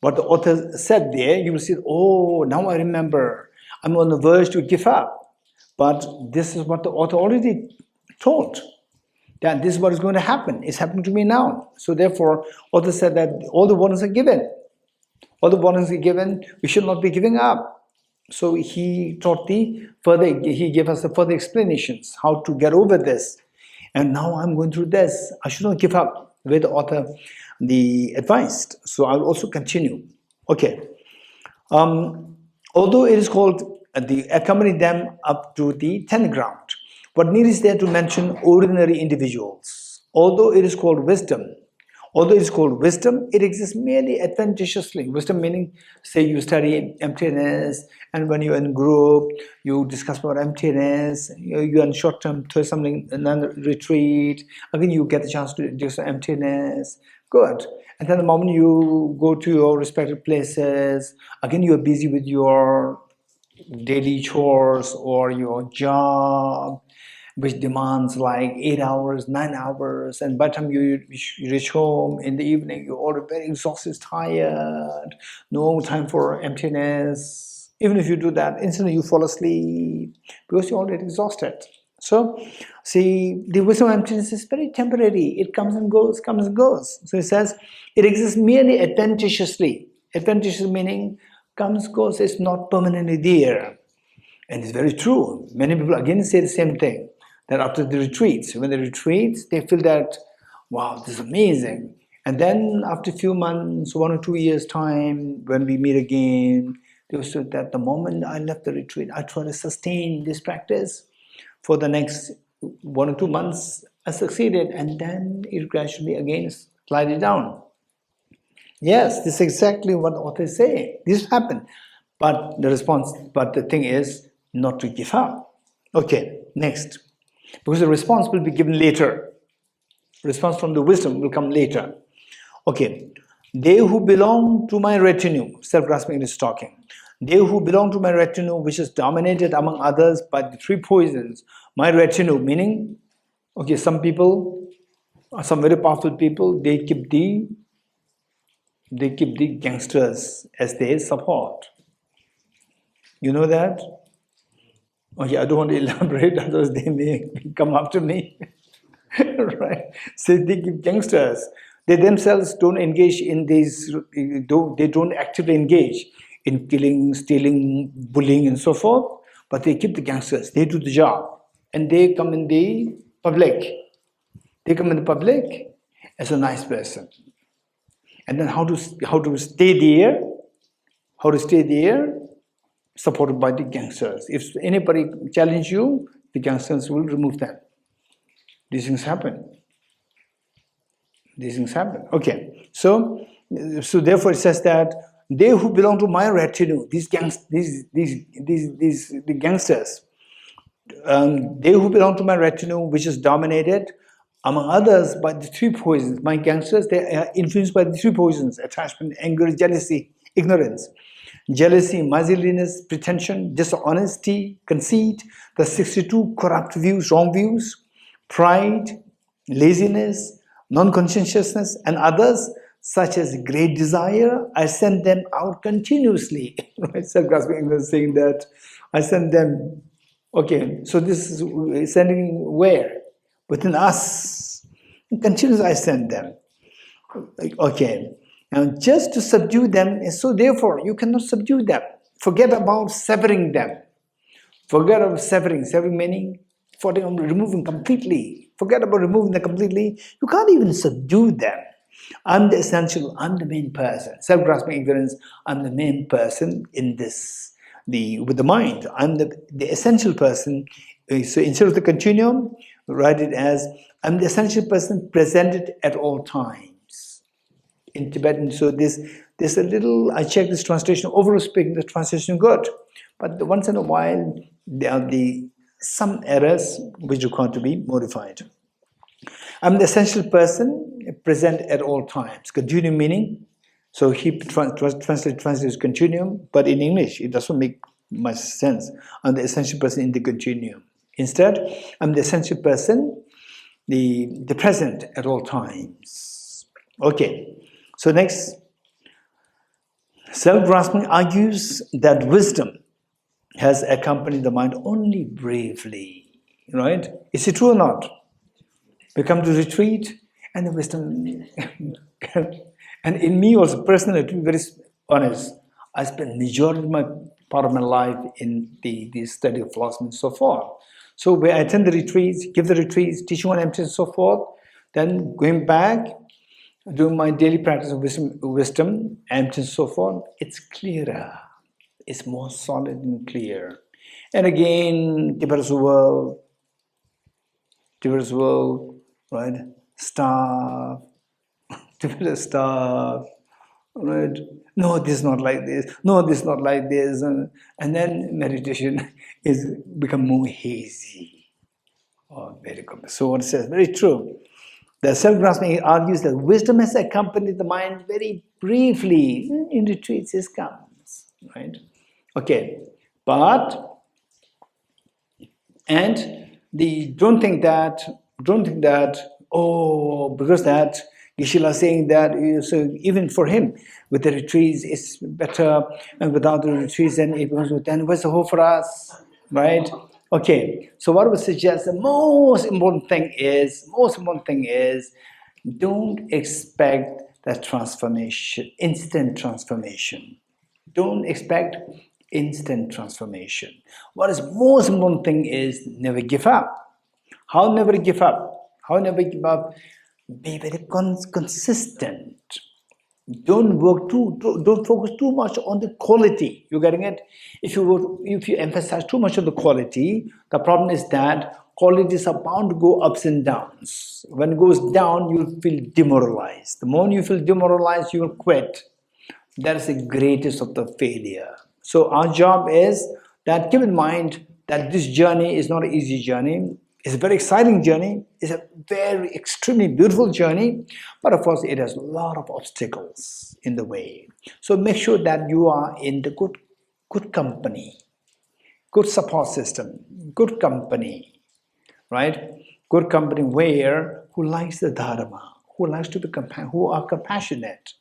what the author said there, you will see, oh, now I remember. I'm on the verge to give up. But this is what the author already told. That this is what is going to happen. It's happening to me now. So therefore, author said that all the warnings are given. All the warnings are given. We should not be giving up. So he taught he gave us the further explanations, how to get over this. And now I'm going through this. I should not give up the way the author advised. So I'll also continue. Okay. Although it is called accompany them up to the 10th ground. What need is there to mention ordinary individuals? Although it is called wisdom, it exists merely adventitiously. Wisdom meaning, say you study emptiness, and when you're in group, you discuss about emptiness, you're in short-term Thosamling retreat, again you get the chance to do some emptiness, good. And then the moment you go to your respective places, again you're busy with your daily chores or your job, which demands like 8 hours, 9 hours, and by the time you reach home in the evening, you're already very exhausted, tired, no time for emptiness. Even if you do that, instantly you fall asleep because you're already exhausted. So, see, the wisdom of emptiness is very temporary. It comes and goes, comes and goes. So it says, it exists merely adventitiously. Adventitious meaning, comes, goes, it's not permanently there. And it's very true. Many people again say the same thing, that after the retreats, when they retreat, they feel that, wow, this is amazing. And then after a few months, 1 or 2 years' time, when we meet again, they say that the moment I left the retreat, I try to sustain this practice. For the next 1 or 2 months, I succeeded, and then it gradually again slided down. Yes, this is exactly what authors say. This happened. But the thing is not to give up. Okay, next. Because the response will be given later. Response from the wisdom will come later. Okay. They who belong to my retinue, self-grasping is talking. They who belong to my retinue, which is dominated among others by the 3 poisons. My retinue, meaning, okay, some people, some very powerful people, they keep the gangsters as their support. You know that? Okay, I don't want to elaborate, otherwise they may come after me. Right? So they give gangsters. They themselves don't engage in these, they don't actively engage in killing, stealing, bullying, and so forth, but they keep the gangsters. They do the job. And they come in the public. They come in the public as a nice person. And then how to stay there? How to stay there? Supported by the gangsters. If anybody challenge you, the gangsters will remove them. These things happen. These things happen. Okay. So therefore it says that they who belong to my retinue, the gangsters, they who belong to my retinue, which is dominated, among others, by the 3 poisons. My gangsters, they are influenced by the 3 poisons: attachment, anger, jealousy, ignorance. Jealousy, miserliness, pretension, dishonesty, conceit, the 62 corrupt views, wrong views, pride, laziness, non-conscientiousness, and others, such as great desire, I send them out continuously. Right? Self-grasping is saying that I send them. Okay, so this is sending where? Within us. Continuously I send them. Okay. Now, just to subdue them, so therefore, you cannot subdue them. Forget about severing them. Forget about severing. Severing meaning removing completely. Forget about removing them completely. You can't even subdue them. I'm the essential, I'm the main person. Self-grasping ignorance, I'm the main person in this, with the mind. I'm the essential person. So instead of the continuum, write it as, I'm the essential person presented at all times. In Tibetan, so there's a little, I checked this translation, overall speaking, the translation is good. But once in a while, there are some errors which require to be modified. I'm the essential person present at all times. Continuum meaning, so he translates continuum, but in English, it doesn't make much sense. I'm the essential person in the continuum. Instead, I'm the essential person, the present at all times. Okay. So next, self-grasping argues that wisdom has accompanied the mind only briefly, right? Is it true or not? We come to retreat and the wisdom, and in me also personally, to be very honest, I spent majority of part of my life in the study of philosophy and so forth. So where I attend the retreats, give the retreats, teaching on emptiness and so forth, then going back, doing my daily practice of wisdom, emptiness and so forth, it's clearer. It's more solid and clear. And again, Tibetan world, Devotees will, right, starve, devotees starve, right? No, this is not like this. No, this is not like this. And then meditation is become more hazy. Oh, very good. So what it says, very true. The self-grasping argues that wisdom has accompanied the mind very briefly in retreats. It comes, right? Okay, but and don't think that because that Geshe saying that so even for him with the retreats it's better, and without the retreats then it becomes, then what's the hope for us, right? Okay, so what I would suggest, the most important thing is don't expect that transformation, instant transformation. Don't expect instant transformation. What is most important thing is never give up. How never give up? How never give up? Be very consistent. Don't focus too much on the quality. You getting it? If you emphasize too much on the quality, the problem is that qualities are bound to go ups and downs. When it goes down, you'll feel demoralized. The moment you feel demoralized, you will quit. That is the greatest of the failure. So our job is that keep in mind that this journey is not an easy journey. It's a very exciting journey. It's a very extremely beautiful journey. But of course, it has a lot of obstacles in the way. So make sure that you are in the good company, good support system, good company, right? Good company where who likes the Dharma, who likes to be who are compassionate,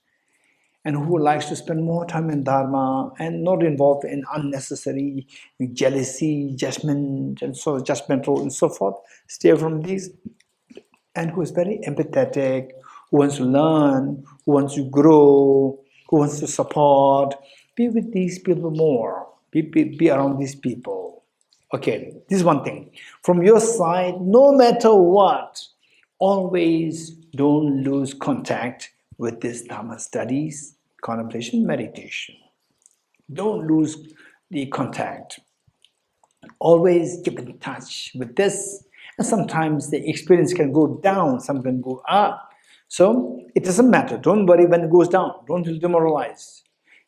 and who likes to spend more time in Dharma and not involved in unnecessary jealousy, judgment, and so judgmental and so forth. Stay from these. And who is very empathetic, who wants to learn, who wants to grow, who wants to support. Be with these people more. Be around these people. Okay, this is one thing. From your side, no matter what, always don't lose contact with this Dharma studies, contemplation, meditation. Don't lose the contact. Always keep in touch with this. And sometimes the experience can go down, some can go up. So it doesn't matter. Don't worry when it goes down. Don't feel demoralized.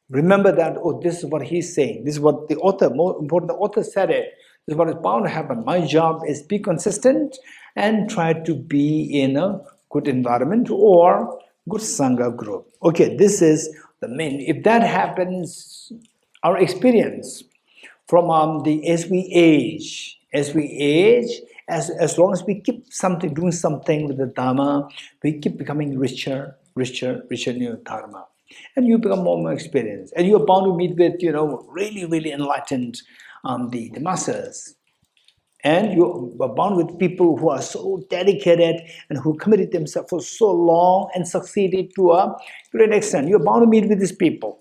Remember that, oh, this is what he's saying. This is what the author, more important, the author said it. This is what is bound to happen. My job is be consistent and try to be in a good environment or good Sangha group. Okay, this is the main. If that happens, our experience from as we age, as long as we keep doing something with the Dharma, we keep becoming richer in your Dharma. And you become more experienced. And you're bound to meet with, really enlightened the masters. And you are bound with people who are so dedicated and who committed themselves for so long and succeeded to a great extent. You're bound to meet with these people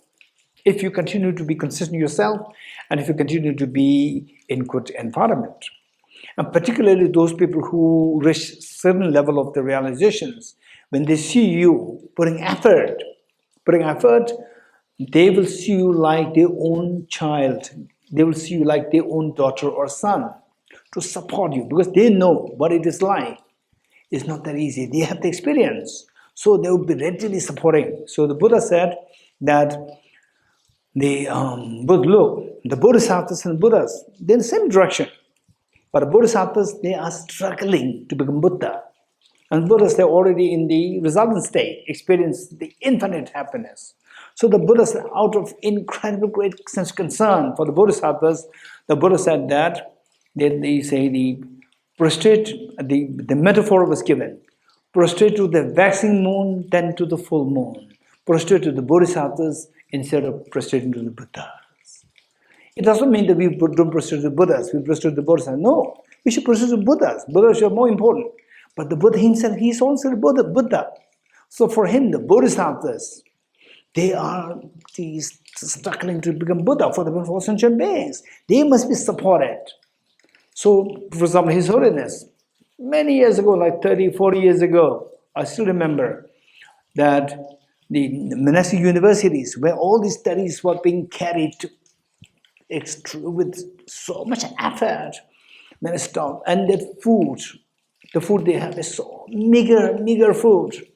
if you continue to be consistent yourself and if you continue to be in good environment. And particularly those people who reach certain level of the realizations, when they see you putting effort, they will see you like their own child. They will see you like their own daughter or son to support you because they know what it is like. It's not that easy. They have the experience. So they will be readily supporting. So the Buddha said that the Bodhisattvas and Buddhas, they're in the same direction. But the Bodhisattvas, they are struggling to become Buddha. And Buddhas, they're already in the resultant state, experience the infinite happiness. So the Buddhas, out of incredible great sense of concern for the Bodhisattvas, the Buddha said that, they say the metaphor was given, prostrate to the waxing moon, then to the full moon. Prostrate to the Bodhisattvas instead of prostrating to the Buddhas. It doesn't mean that we don't prostrate to the Buddhas, we prostrate to the Bodhisattvas. No, we should prostrate to Buddhas. Buddhas are more important. But the Buddha himself, he's also the Buddha. So for him, the Bodhisattvas, they are these struggling to become Buddha for the sentient beings. They must be supported. So, for example, His Holiness, many years ago, like 30, 40 years ago, I still remember that the monastic universities where all these studies were being carried with so much effort, and that food, The food they have is so meager food.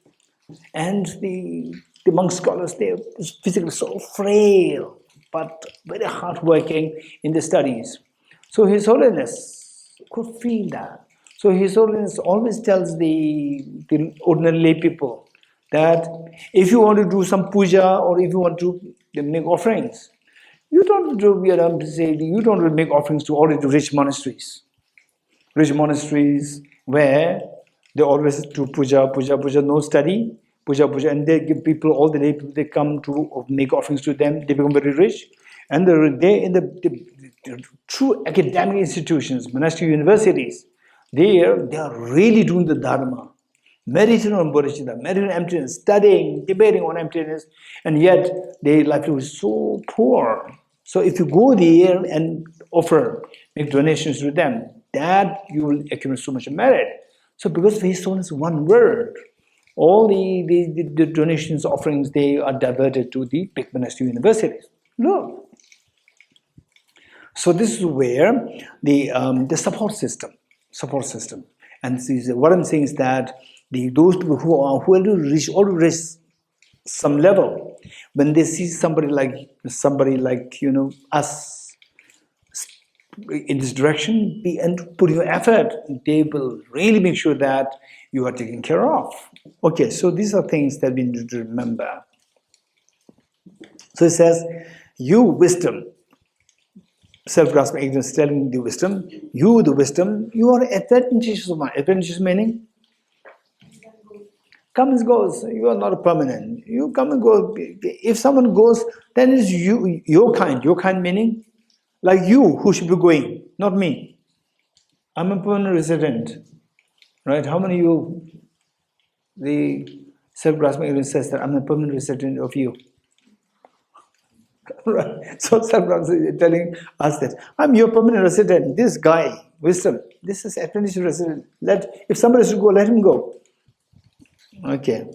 And the monk scholars, they are physically so frail, but very hardworking in the studies. So His Holiness could feel that. So His Holiness always tells the ordinary lay people that if you want to do some puja or if you want to make offerings, you don't make offerings to only to rich monasteries. Rich monasteries where they always do puja, no study, puja, and they give people, all the lay people, they come to make offerings to them, they become very rich. And they in the true academic institutions, monastery universities, they are really doing the Dharma, meditating on Bodhisattva, meditating on emptiness, studying, debating on emptiness, and yet their livelihood is so poor. So if you go there and make donations to them, that you will accumulate so much merit. So because His Holiness one word, all the donations, offerings, they are diverted to the big monastery universities. Look. So this is where the support system. And what I'm saying is that those people who already reach some level, when they see somebody like us in this direction, and put your effort, they will really make sure that you are taken care of. Okay, so these are things that we need to remember. So it says, you wisdom, self-grasping ignorance telling the wisdom, you the wisdom, you are adventitious of mind. Adventitious meaning? Comes and goes. You are not permanent. You come and go. If someone goes, then it's you, your kind meaning? Like you who should be going, not me. I'm a permanent resident. Right? How many of you, the self-grasping ignorance says that I'm a permanent resident of you? Right. So self-grasping is telling us that I'm your permanent resident. This guy, wisdom, this is apprentice resident. If somebody should go, let him go. Okay.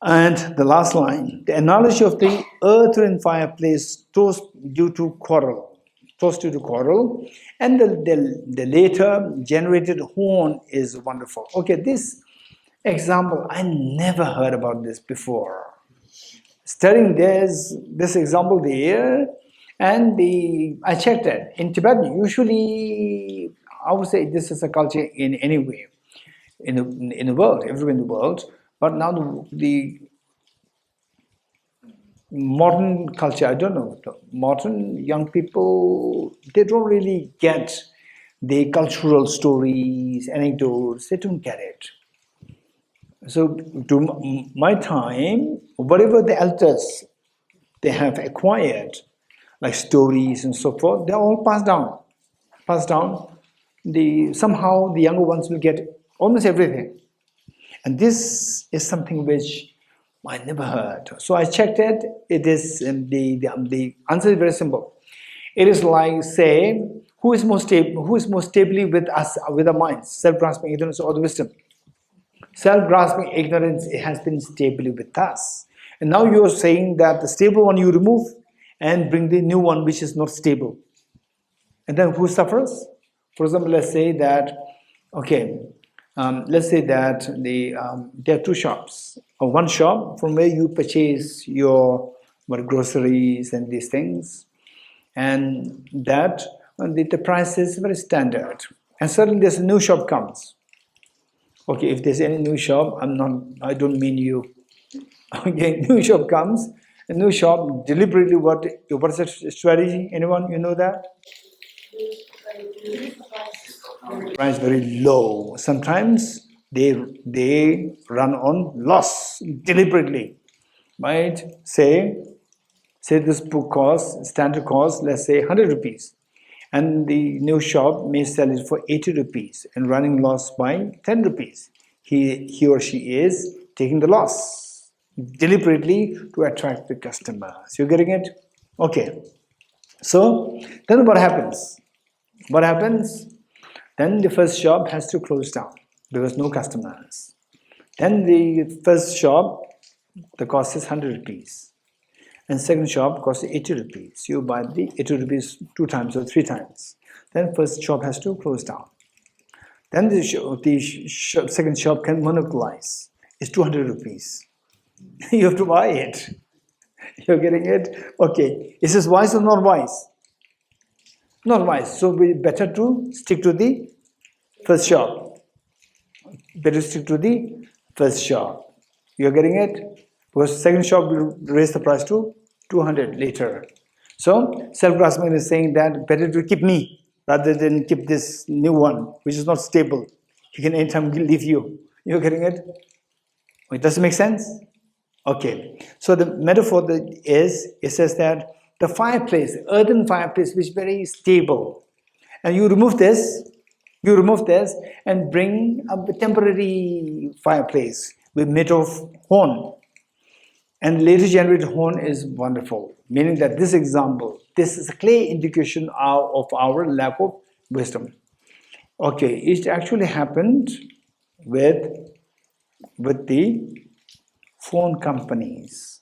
And the last line, the analogy of the earth and fireplace toast due to quarrel, and the later generated horn is wonderful. Okay, this example, I never heard about this before. Studying this example there, and I checked it. In Tibet, usually, I would say this is a culture in any way, in the world, everywhere in the world. But now the modern culture, I don't know, modern young people, they don't really get the cultural stories, anecdotes, they don't get it. So to my time, whatever the elders they have acquired, like stories and so forth, they're all passed down. Somehow the younger ones will get almost everything. And this is something which I never heard. So I checked it. It is the answer is very simple. It is like, say, who is more stably with us, with our minds, self-grasping ignorance or the wisdom? Self-grasping ignorance, it has been stably with us. And now you are saying that the stable one you remove and bring the new one which is not stable. And then who suffers? For example, let's say that, there are two shops. One shop from where you purchase your groceries and these things, and that the price is very standard. And suddenly there's a new shop comes. Okay, if there's any new shop, I don't mean you. Okay, new shop comes, a new shop deliberately what's the strategy? Anyone, you know that? Price very low. Sometimes they run on loss deliberately. Right? Say this book standard cost, let's say 100 rupees. And the new shop may sell it for 80 rupees and running loss by 10 rupees. He or she is taking the loss deliberately to attract the customers. You getting it? Okay. So then what happens? Then the first shop has to close down because no customers. Then the first shop, the cost is 100 rupees. And second shop costs 80 rupees. You buy the 80 rupees 2 times or 3 times. then first shop has to close down. Then the second shop can monopolize. It's 200 rupees. You have to buy it. You're getting it? Okay. Is this wise or not wise? Not wise. So we better to stick to the first shop. Better stick to the first shop. You're getting it? Because second shop will raise the price to 200 later. So self-grasping is saying that better to keep me rather than keep this new one, which is not stable. He can anytime leave you. You're getting it? It doesn't make sense? Okay. So the metaphor is, it says that the fireplace, the earthen fireplace, which is very stable, and you remove this and bring up a temporary fireplace with made of horn. And later generated horn is wonderful, meaning that this example, this is a clear indication of our lack of wisdom. Okay, it actually happened with the phone companies.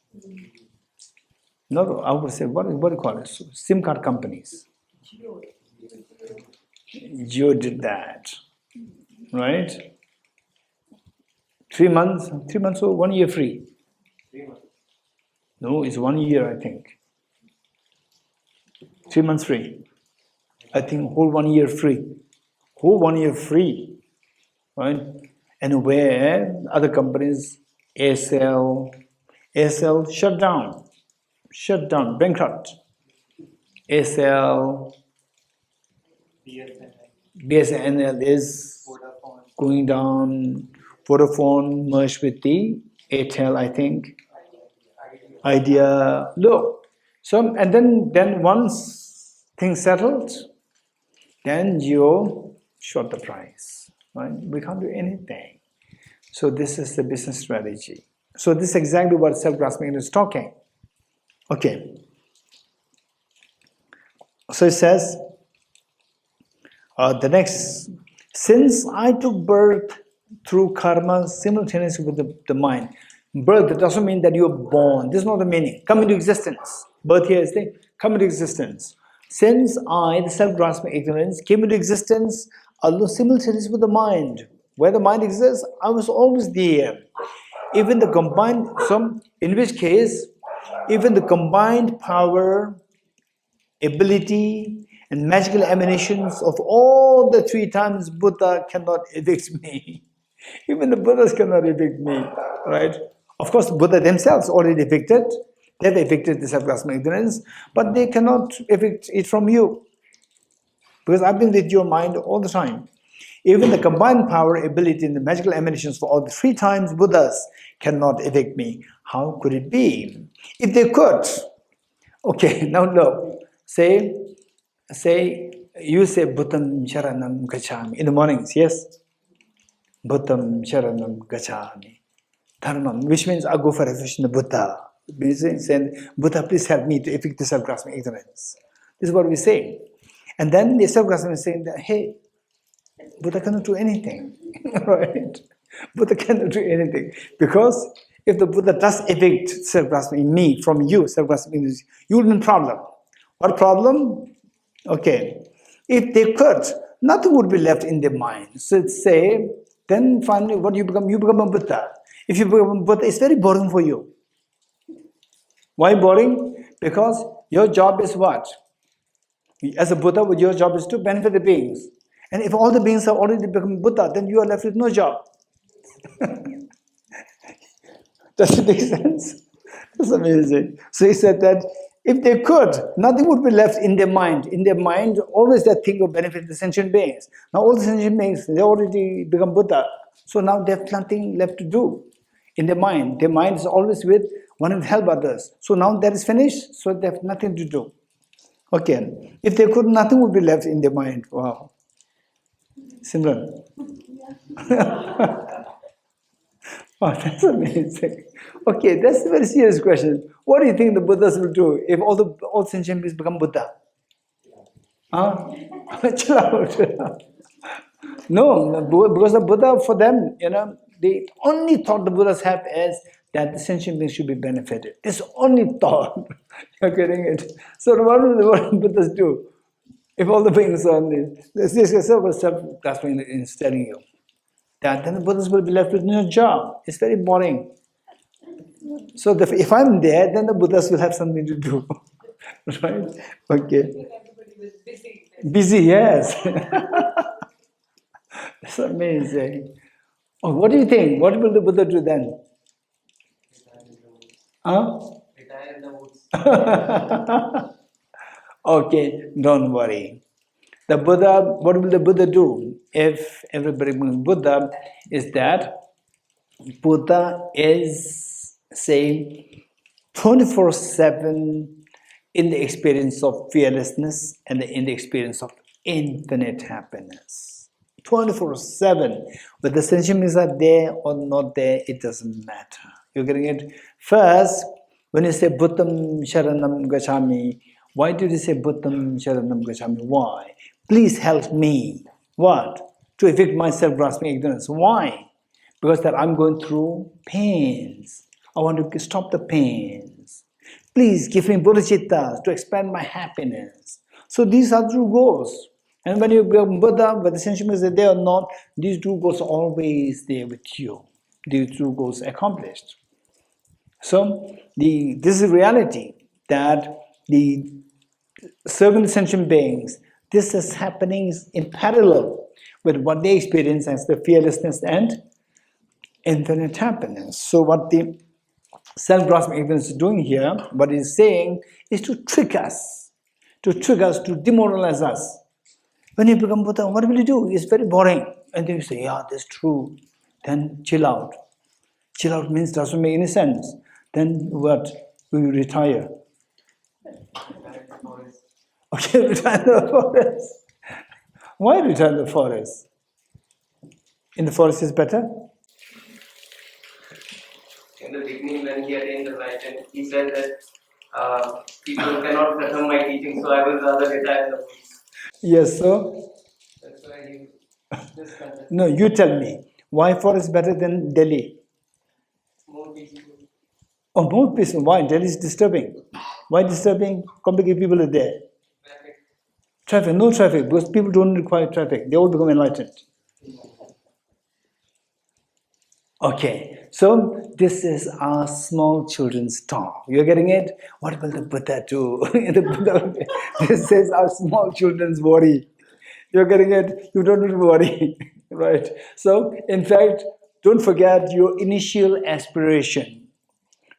No, I would say, what do you call it? SIM card companies. Geo did that, right? 3 months or 1 year free? 3 months. No, it's 1 year, I think. 3 months free. I think whole 1 year free. Whole 1 year free, right? And where other companies, ASL shut down, bankrupt. ASL, BSNL is going down. Vodafone merged with the Airtel, I think. Idea low. So and then once things settled, then Jio shot the price. Right? We can't do anything. So this is the business strategy. So this is exactly what self-grasping is talking. Okay. So it says, the next, since I took birth through karma simultaneously with the mind. Birth doesn't mean that you're born. This is not the meaning. Come into existence. Birth here is the come into existence. Since I, the self-grasping ignorance, came into existence, although simultaneously with the mind. Where the mind exists, I was always there. Even the combined, in which case, even the combined power, ability, and magical emanations of all the 3 times Buddha cannot evict me. Even the Buddhas cannot evict me, right? Of course, Buddha themselves already evicted. They've evicted the self-grasping ignorance, but they cannot evict it from you. Because I've been with your mind all the time. Even the combined power, ability, and the magical emanations for all the 3 times Buddhas cannot evict me. How could it be? If they could, okay, now look, say, you say Bhutam Sharanam Gacchami in the mornings, yes? Bhutam Sharanam Gacchami. Dharmam, which means I go for refuge in the Buddha. Saying, Buddha, please help me to evict the self-grasping ignorance. This is what we say. And then the self-grasping is saying that, hey, Buddha cannot do anything, right? Buddha cannot do anything. Because if the Buddha does evict self-grasping in me, from you, self-grasping ignorance, you will be in problem. What problem? Okay. If they could, nothing would be left in their mind. So say, then finally what you become a Buddha. If you become a Buddha, it's very boring for you. Why boring? Because your job is what? As a Buddha, your job is to benefit the beings. And if all the beings have already become Buddha, then you are left with no job. Does it make sense? That's amazing. So he said that if they could, nothing would be left in their mind. In their mind, always that thing of benefit the sentient beings. Now all the sentient beings, they already become Buddha. So now they have nothing left to do in their mind. Their mind is always with wanting to help others. So now that is finished, so they have nothing to do. Okay. If they could, nothing would be left in their mind. Wow. Simran. Oh, that's amazing. Okay, that's a very serious question. What do you think the Buddhas will do if all sentient beings become Buddha? Huh? Chill out. No, because the Buddha, for them, the only thought the Buddhas have is that the sentient beings should be benefited. This only thought. You're getting it? So what do the Buddhas do? If all the beings are this is self-grasping is telling you that, then the Buddhas will be left with no job. It's very boring. So if I'm there, then the Buddhas will have something to do. Right? Okay. Everybody was busy. Busy, yes. That's amazing. Oh, what do you think? What will the Buddha do then? Huh? Retire in the woods. Okay, don't worry. The Buddha, what will the Buddha do? If everybody becomes Buddha, is that Buddha is saying 24/7 in the experience of fearlessness and in the experience of infinite happiness. 24/7. Whether the sensations are there or not there, it doesn't matter. You're getting it? First, when you say Buddham Sharanam Gacchami, why did you say Buddham Sharanam Gacchami? Why? Please help me. What? To evict my self-grasping ignorance. Why? Because that I'm going through pains. I want to stop the pains. Please give me bodhicitta to expand my happiness. So these are two goals. And when you become Buddha, whether the sensations are there or not, these two goals are always there with you. These two goals accomplished. So this is reality, that the serving the sentient beings, this is happening in parallel with what they experience as the fearlessness and infinite happiness. So what the self-grasping ignorance is doing here, what it's saying is to trick us, to demoralize us. When you become Buddha, what will you do? It's very boring. And then you say, yeah, that's true. Then chill out. Chill out means doesn't make any sense. Then what? We retire. Okay, retire in the forest. Why retire in the forest? In the forest is better? In the beginning, when he attained the enlightenment, he said that people cannot fathom my teaching, so I will rather retire in the woods. Yes, so? That's why he just started. No, you tell me. Why forest better than Delhi? More peaceful. Oh, more peaceful. Why? Delhi is disturbing. Why disturbing? Complicated people are there. Traffic. Traffic, no traffic, because people don't require traffic. They all become enlightened. Okay, so this is our small children's talk. You're getting it? What will the Buddha do? This is our small children's worry. You're getting it? You don't need to worry, right? So, in fact, don't forget your initial aspiration.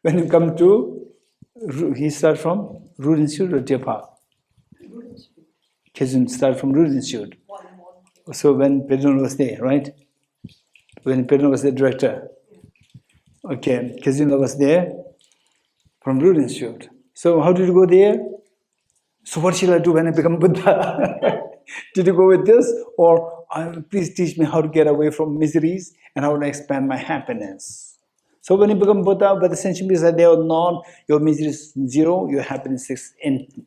When you come to, he starts from Root Institute or Deer Park? Kizun started from Root Institute. So when Pedro was there, right? When Pedro was the director. Okay, Kizun was there from Root Institute. So how did you go there? So what shall I do when I become Buddha? Did you go with this? Or please teach me how to get away from miseries and how to expand my happiness. So when you become Buddha, whether sensations are there or not, your misery is zero, your happiness is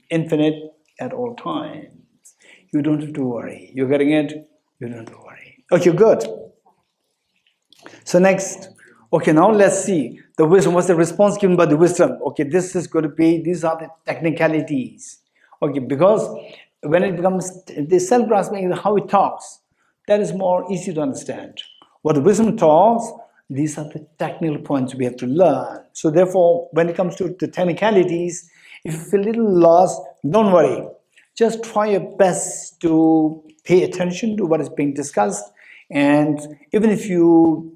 infinite at all times. You don't have to worry. You're getting it? You don't have to worry. Okay, good. So next, okay, now let's see the wisdom. What's the response given by the wisdom? Okay, this is going to be, these are the technicalities. Okay, because when it becomes the self-grasping, how it talks, that is more easy to understand. What the wisdom talks, these are the technical points we have to learn. So therefore, when it comes to the technicalities, if you feel a little lost, don't worry. Just try your best to pay attention to what is being discussed. And even if you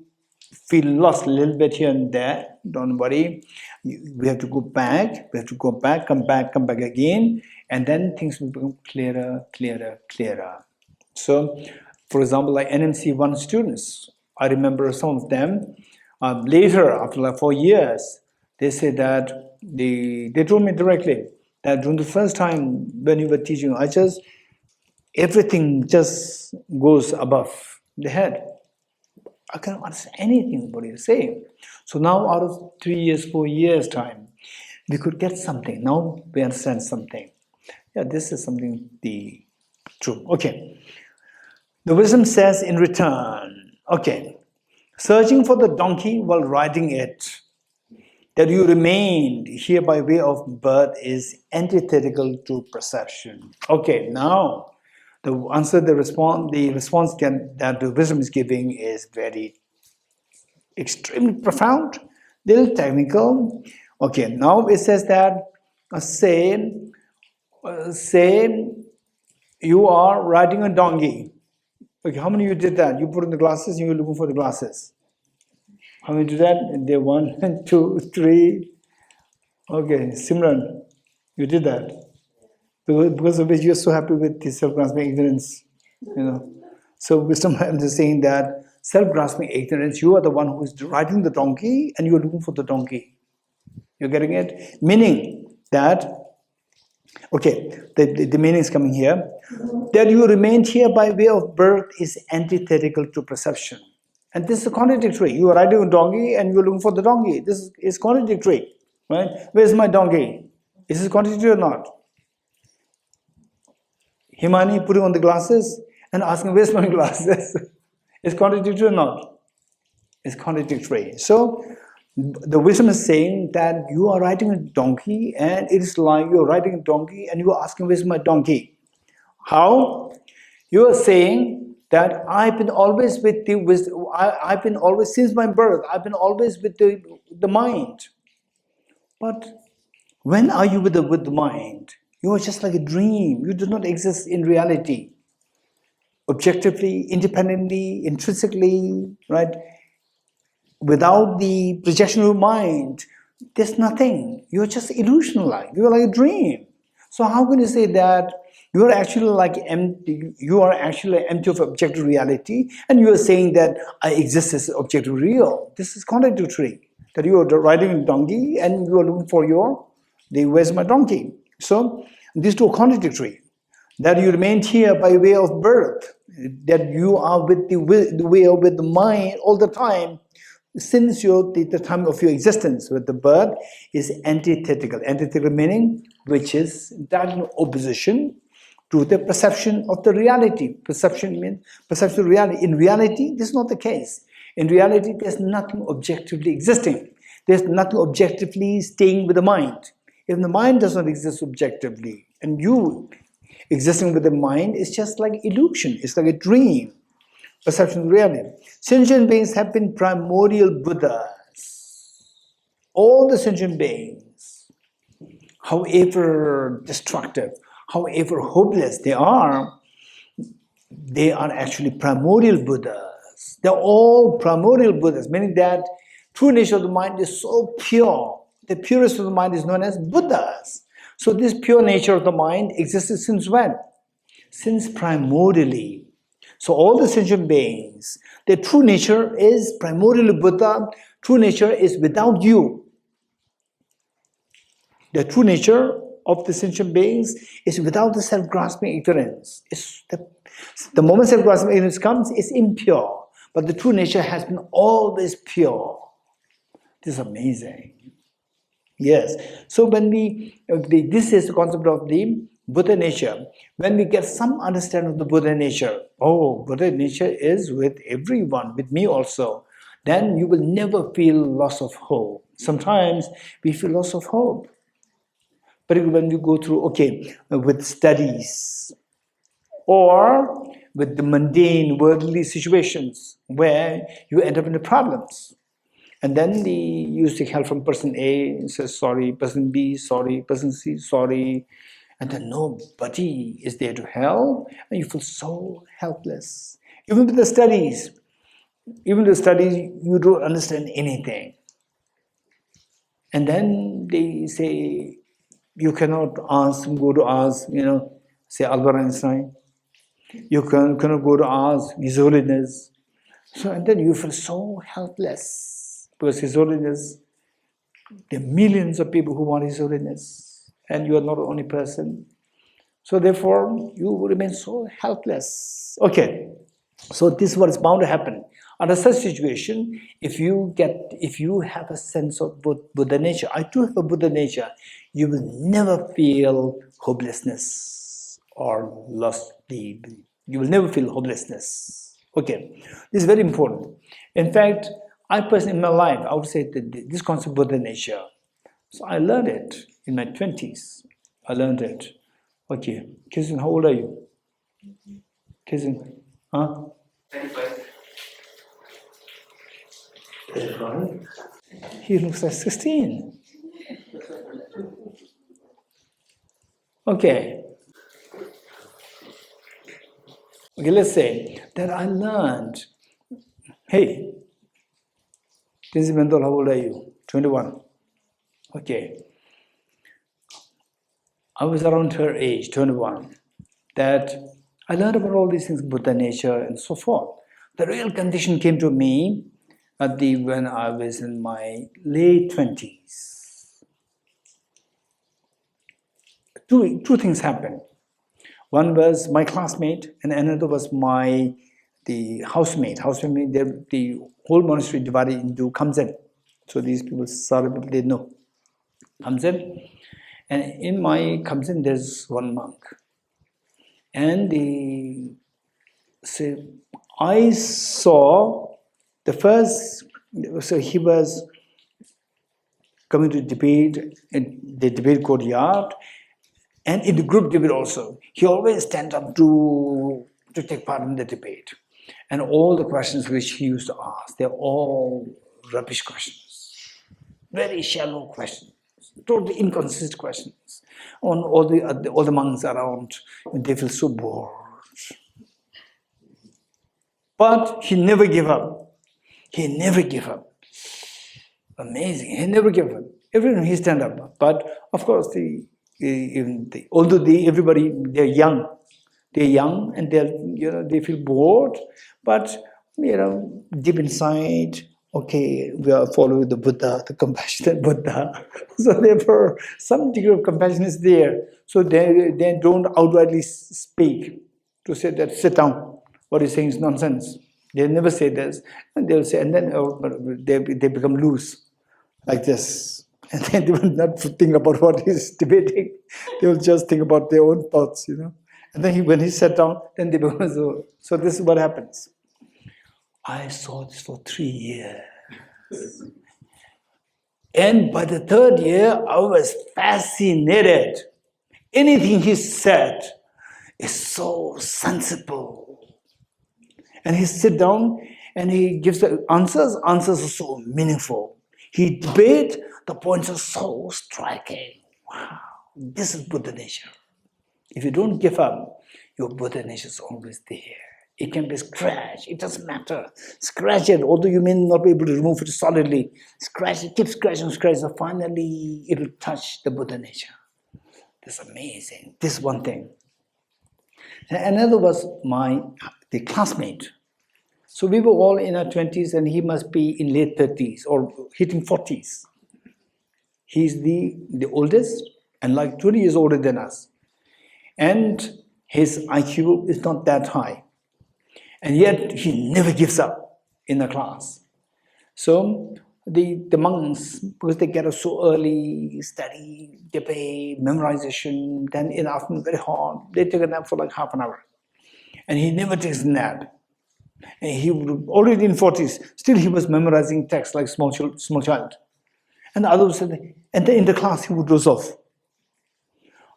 feel lost a little bit here and there, don't worry. We have to go back. We have to go back, come back again. And then things will become clearer, clearer, clearer. So, for example, like NMC 1 students, I remember some of them, later, after like 4 years, they said that, they told me directly that during the first time when you were teaching, everything just goes above the head. I cannot understand anything what you're saying. So now out of 3 years, 4 years time, we could get something. Now we understand something. Yeah, this is something true. Okay. The wisdom says in return, okay, searching for the donkey while riding it. that you remained here by way of birth is antithetical to perception. Okay, now the answer, the response that the wisdom is giving is very extremely profound, little technical. Okay, now it says that say you are riding a donkey. Okay, how many of you did that? You put in the glasses and you were looking for the glasses. How many do that? There 1, 2, 3. Okay, Simran, you did that. Because of which you're so happy with the self-grasping ignorance. So wisdom is saying that self-grasping ignorance, you are the one who is riding the donkey and you're looking for the donkey. You're getting it? Meaning that, okay, the meaning is coming here, that you remained here by way of birth is antithetical to perception. And this is contradictory. You are riding a donkey and you're looking for the donkey. This is contradictory, right? Where's my donkey? Is this contradictory or not? Himani putting on the glasses and asking, where's my glasses? Is contradictory or not? It's contradictory. So the wisdom is saying that you are riding a donkey and it is like you're riding a donkey and you are asking, where's my donkey? How? You are saying that I've been always with the wisdom, I've been always, since my birth, I've been always with the mind. But when are you with the mind? You are just like a dream. You do not exist in reality. Objectively, independently, intrinsically, right? Without the projection of mind, there's nothing. You're just illusion-like. You're like a dream. So how can you say that you are actually like empty? You are actually empty of objective reality, and you are saying that I exist as objective real. This is contradictory. That you are riding a donkey and you are looking for where's my donkey? So these two are contradictory. That you remained here by way of birth, that you are with the mind all the time, since the time of your existence with the birth is antithetical. Antithetical meaning which is that in opposition to the perception of the reality. Perception means perception of reality. In reality, this is not the case. In reality, there's nothing objectively existing. There's nothing objectively staying with the mind. If the mind does not exist objectively, and you existing with the mind is just like illusion, it's like a dream, perception of reality. Sentient beings have been primordial Buddhas. All the sentient beings, however destructive, however hopeless they are actually primordial Buddhas. They're all primordial Buddhas, meaning that true nature of the mind is so pure. The purest of the mind is known as Buddhas. So this pure nature of the mind existed since when? Since primordially. So all the sentient beings, their true nature is primordially Buddha. True nature is without you. The true nature of the sentient beings is without the self-grasping ignorance. The moment self-grasping ignorance comes, it's impure. But the true nature has been always pure. This is amazing. Yes. So when this is the concept of the Buddha nature. When we get some understanding of the Buddha nature, oh, Buddha nature is with everyone, with me also, then you will never feel loss of hope. Sometimes we feel loss of hope. But when we go through, with studies or with the mundane worldly situations where you end up in the problems. And then you seek help from person A, says sorry, person B, sorry, person C, sorry. And then nobody is there to help, and you feel so helpless. Even with the studies, you don't understand anything. And then they say, you cannot go to ask, say Albert Einstein. You cannot go to ask His Holiness. So, and then you feel so helpless. Because His Holiness, there are millions of people who want His Holiness. And you are not the only person. So therefore, you remain so helpless. Okay, so this is what is bound to happen. Under such situation, if you have a sense of Buddha nature, I too have a Buddha nature, you will never feel hopelessness or lost. You will never feel hopelessness. Okay, this is very important. In fact, I personally, in my life, I would say that this concept of Buddha nature. So I learned it in my 20s. I learned it. Okay, Kizun, how old are you? Kizun, huh? 35. 35. He looks like 16. Okay. Okay, let's say that I learned, hey, Damdul, how old are you? 21. Okay. I was around her age, 21, that I learned about all these things, Buddha nature and so forth. The real condition came to me when I was in my late 20s. Two things happened. One was my classmate, and another was the housemate. The whole monastery divided into Kamsen. So these people, they know. Kamsen. And in my Kamsen, there's one monk. And I saw the first, so he was coming to debate in the debate courtyard, and in the group debate also. He always stand up to take part in the debate. And all the questions which he used to ask, they're all rubbish questions. Very shallow questions, totally inconsistent questions. On all the monks around, they feel so bored. But he never gave up. He never gave up. Amazing. He never gave up. Everyone he stand up. But of course, although everybody they're young and they feel bored. But deep inside, okay, we are following the Buddha, the compassionate Buddha. So therefore, some degree of compassion is there. So they don't outrightly speak to say that sit down. What he's saying is nonsense. They never say this, and they'll say, and then they become loose, like this, and then they will not think about what he's debating. They will just think about their own thoughts, And then when he sat down, then they become so. This is what happens. I saw this for 3 years, and by the 3rd year, I was fascinated. Anything he said is so sensible. And he sit down and he gives the answers. Answers are so meaningful. He debate, the points are so striking. Wow, this is Buddha nature. If you don't give up, your Buddha nature is always there. It can be scratched, it doesn't matter. Scratch it, although you may not be able to remove it solidly. Scratch it, keep scratching, so finally it will touch the Buddha nature. That's amazing. This is one thing. And another was the classmate. So we were all in our 20s and he must be in late 30s or hitting 40s. He's the oldest and like 20 years older than us. And his IQ is not that high. And yet he never gives up in the class. So the monks, because they get up so early, study, debate, memorization, then in the afternoon very hot, they take a nap for like half an hour. And he never takes a nap. And he would, already in 40s, still he was memorizing text like small child. And the others said, and then in the class he would doze off.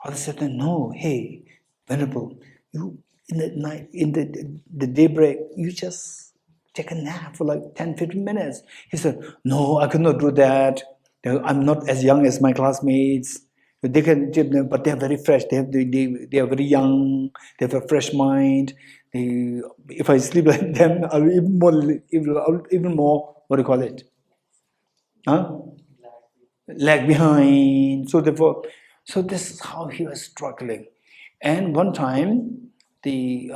Others said, no, hey, Venerable, you in the night, in the daybreak, you just take a nap for like 10-15 minutes. He said, no, I could not do that. I'm not as young as my classmates. They can, but they are very fresh. They are very young. They have a fresh mind. If I sleep like them, I'll be even more. What do you call it? Lag behind. So therefore, this is how he was struggling. And one time, he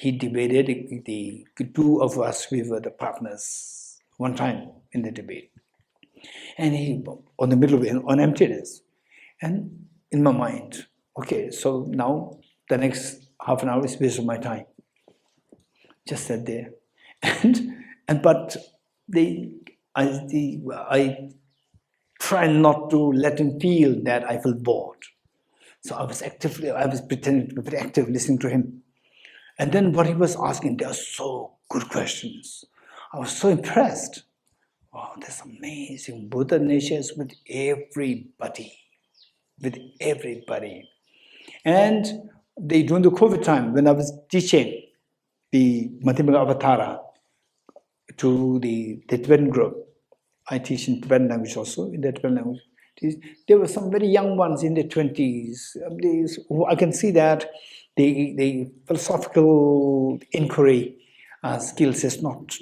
debated the two of us. We were the partners. One time in the debate, and he on the middle of it, on emptiness. And in my mind, okay, so now the next half an hour is waste of my time. Just sat there, but I try not to let him feel that I feel bored. So I was pretending to be very active, listening to him. And then what he was asking, they are so good questions. I was so impressed. Wow, that's amazing. Buddha nature is with everybody. With everybody. And during the COVID time, when I was teaching the Mathematical Avatara to the Tibetan group, I teach in Tibetan language also, in the Tibetan language. There were some very young ones in their 20s. I can see that the philosophical inquiry skills is not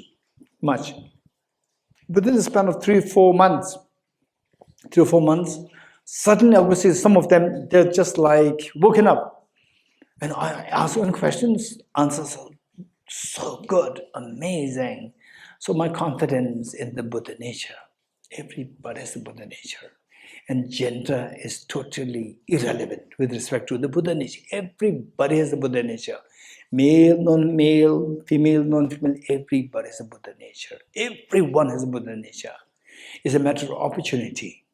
much. Within the span of 3 or 4 months, suddenly I could see some of them, they're just like woken up. And I ask one questions, answers are so good, amazing. So my confidence in the Buddha nature, everybody has the Buddha nature. And gender is totally irrelevant with respect to the Buddha nature. Everybody has the Buddha nature. Male, non-male, female, non-female, everybody has a Buddha nature. Everyone has a Buddha nature. It's a matter of opportunity.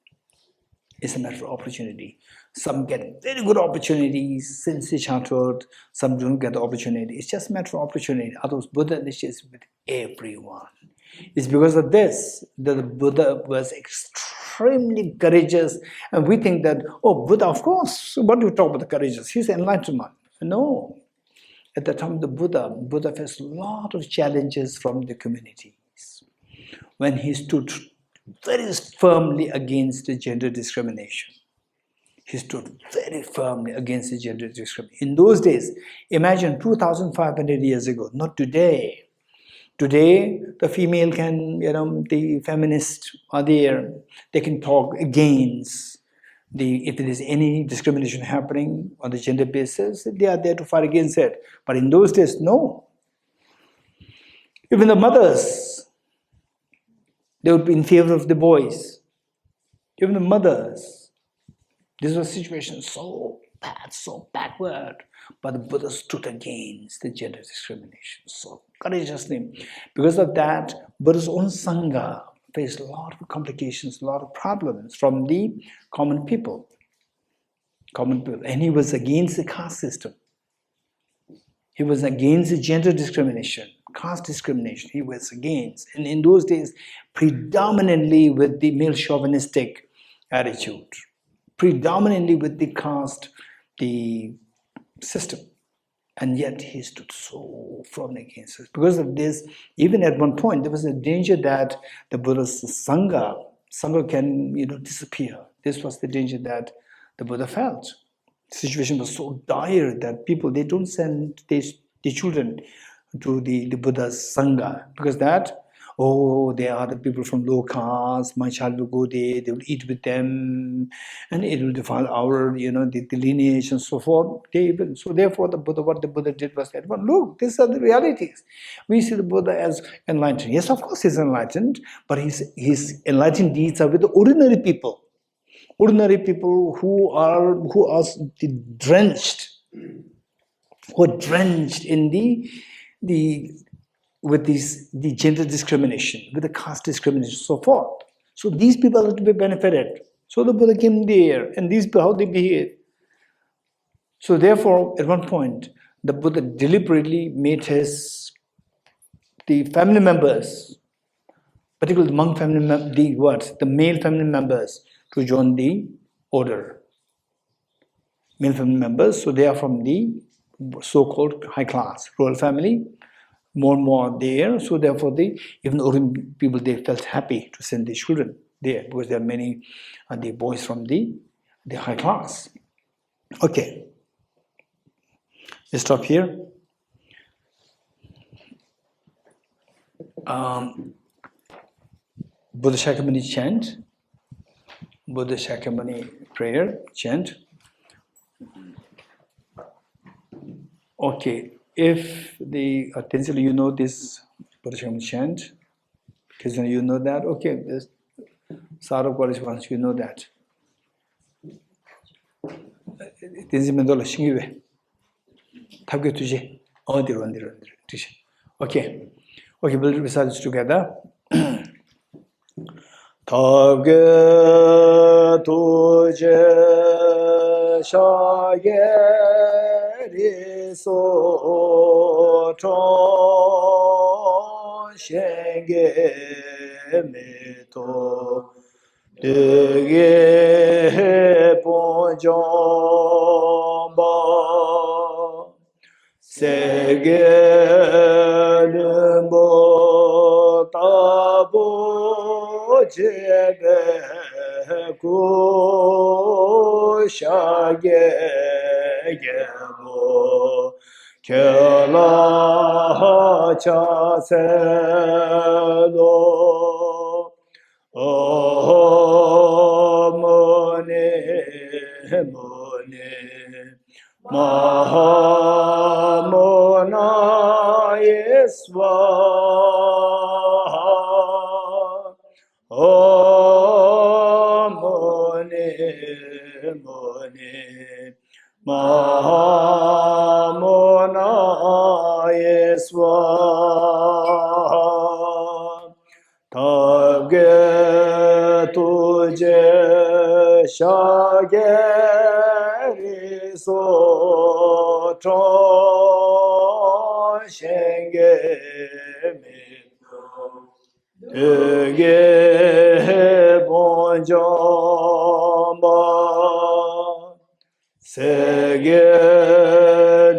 It's a matter of opportunity. Some get very good opportunities since the childhood, some don't get the opportunity. It's just a matter of opportunity. Otherwise, Buddha nature is with everyone. It's because of this that the Buddha was extremely courageous. And we think that, oh, Buddha, of course, what do you talk about the courageous? He's enlightenment. No. At the time of the Buddha faced a lot of challenges from the communities when he stood very firmly against the gender discrimination. He stood very firmly against the gender discrimination. In those days, imagine 2,500 years ago, not today. Today, the female can, the feminists are there. They can talk against if there is any discrimination happening on the gender basis, they are there to fight against it. But in those days, no. Even the mothers, they would be in favor of the boys. Even the mothers. This was a situation so bad, so backward. But the Buddha stood against the gender discrimination so courageously. Because of that, Buddha's own Sangha faced a lot of complications, a lot of problems from the common people. And he was against the caste system. He was against the gender discrimination, caste discrimination. He was against. And in those days, predominantly with the male chauvinistic attitude, predominantly with the caste, the system. And yet he stood so firmly against it. Because of this, even at one point, there was a danger that the Buddha's Sangha can disappear. This was the danger that the Buddha felt. The situation was so dire that people, they don't send their children to the Buddha's Sangha. Because that, they are the people from low caste, my child will go there, they will eat with them, and it will defile our, the lineage and so forth. So therefore, what the Buddha did was that, well, look, these are the realities. We see the Buddha as enlightened. Yes, of course he's enlightened, but his enlightened deeds are with the ordinary people. Ordinary people who are drenched in the gender discrimination, with the caste discrimination, so forth. So these people are to be benefited. So the Buddha came there, and these people, how they behave. So therefore, at one point, the Buddha deliberately made the family members, particularly the monk family members, the male family members, to join the order. Male family members, so they are from the so-called high class, royal family, more and more there. So therefore, even the people, they felt happy to send their children there because there are many the boys from the high class. Okay, let's stop here. Buddha Shakyamuni chant, Buddha Shakyamuni prayer chant. Okay, if the Tenzil, you know this Buddha Shakyamuni chant, Tenzil, you know that. Okay, this Sarah College once you know that. Tenzil Mendola Shingiwe. Tabge Tuje. Okay. Okay, we'll recite this together. Tabge Tuje Shage So shenge meto dege ponjomba sege lumbo tabo jebe ku shage gebo Kela cha se lo mone mone mahamona yeswa mone mone Mahamona Yeswa Tage tuje shageri so tron shenge Ege bonjomba Sege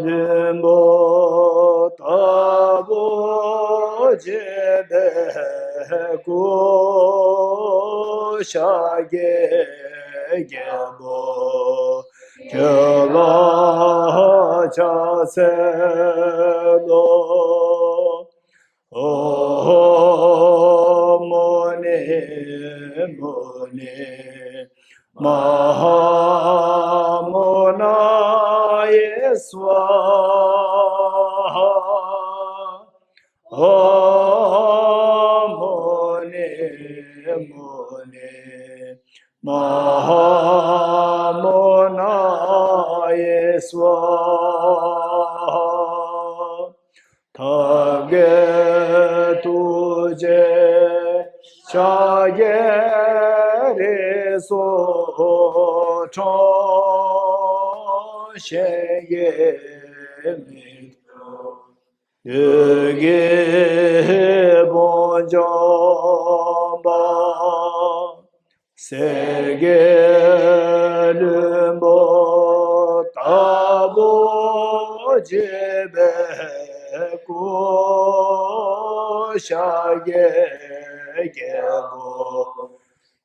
limbo tabo jebe ku shage gebo kela cha se lo mone mone Mahamona Yeswa mone mone Mahamona Yeswa Tage tuje shagere so chon shenge Ege bonjomba Sege lumbo tabo jebe ku shage gebo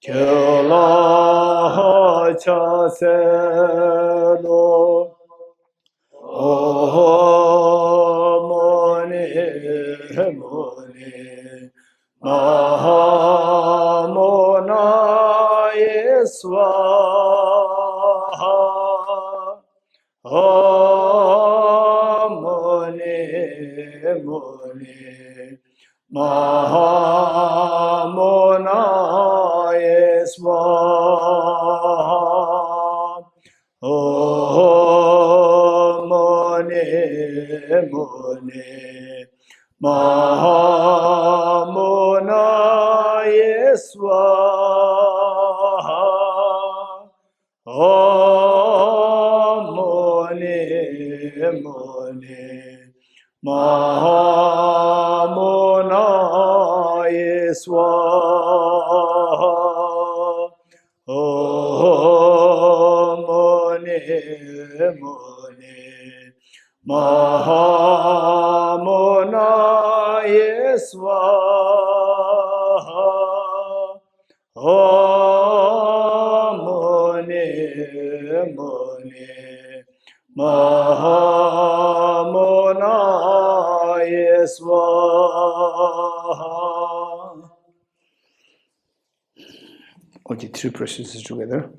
kela cha se lo mone mone mahamona yeswa mone mone mahamona yeswa mone mone mahamona yeswa mone mone mahamona yeswa mone mone mahamona yeswa mone mone mahamona yeswa all the three processes together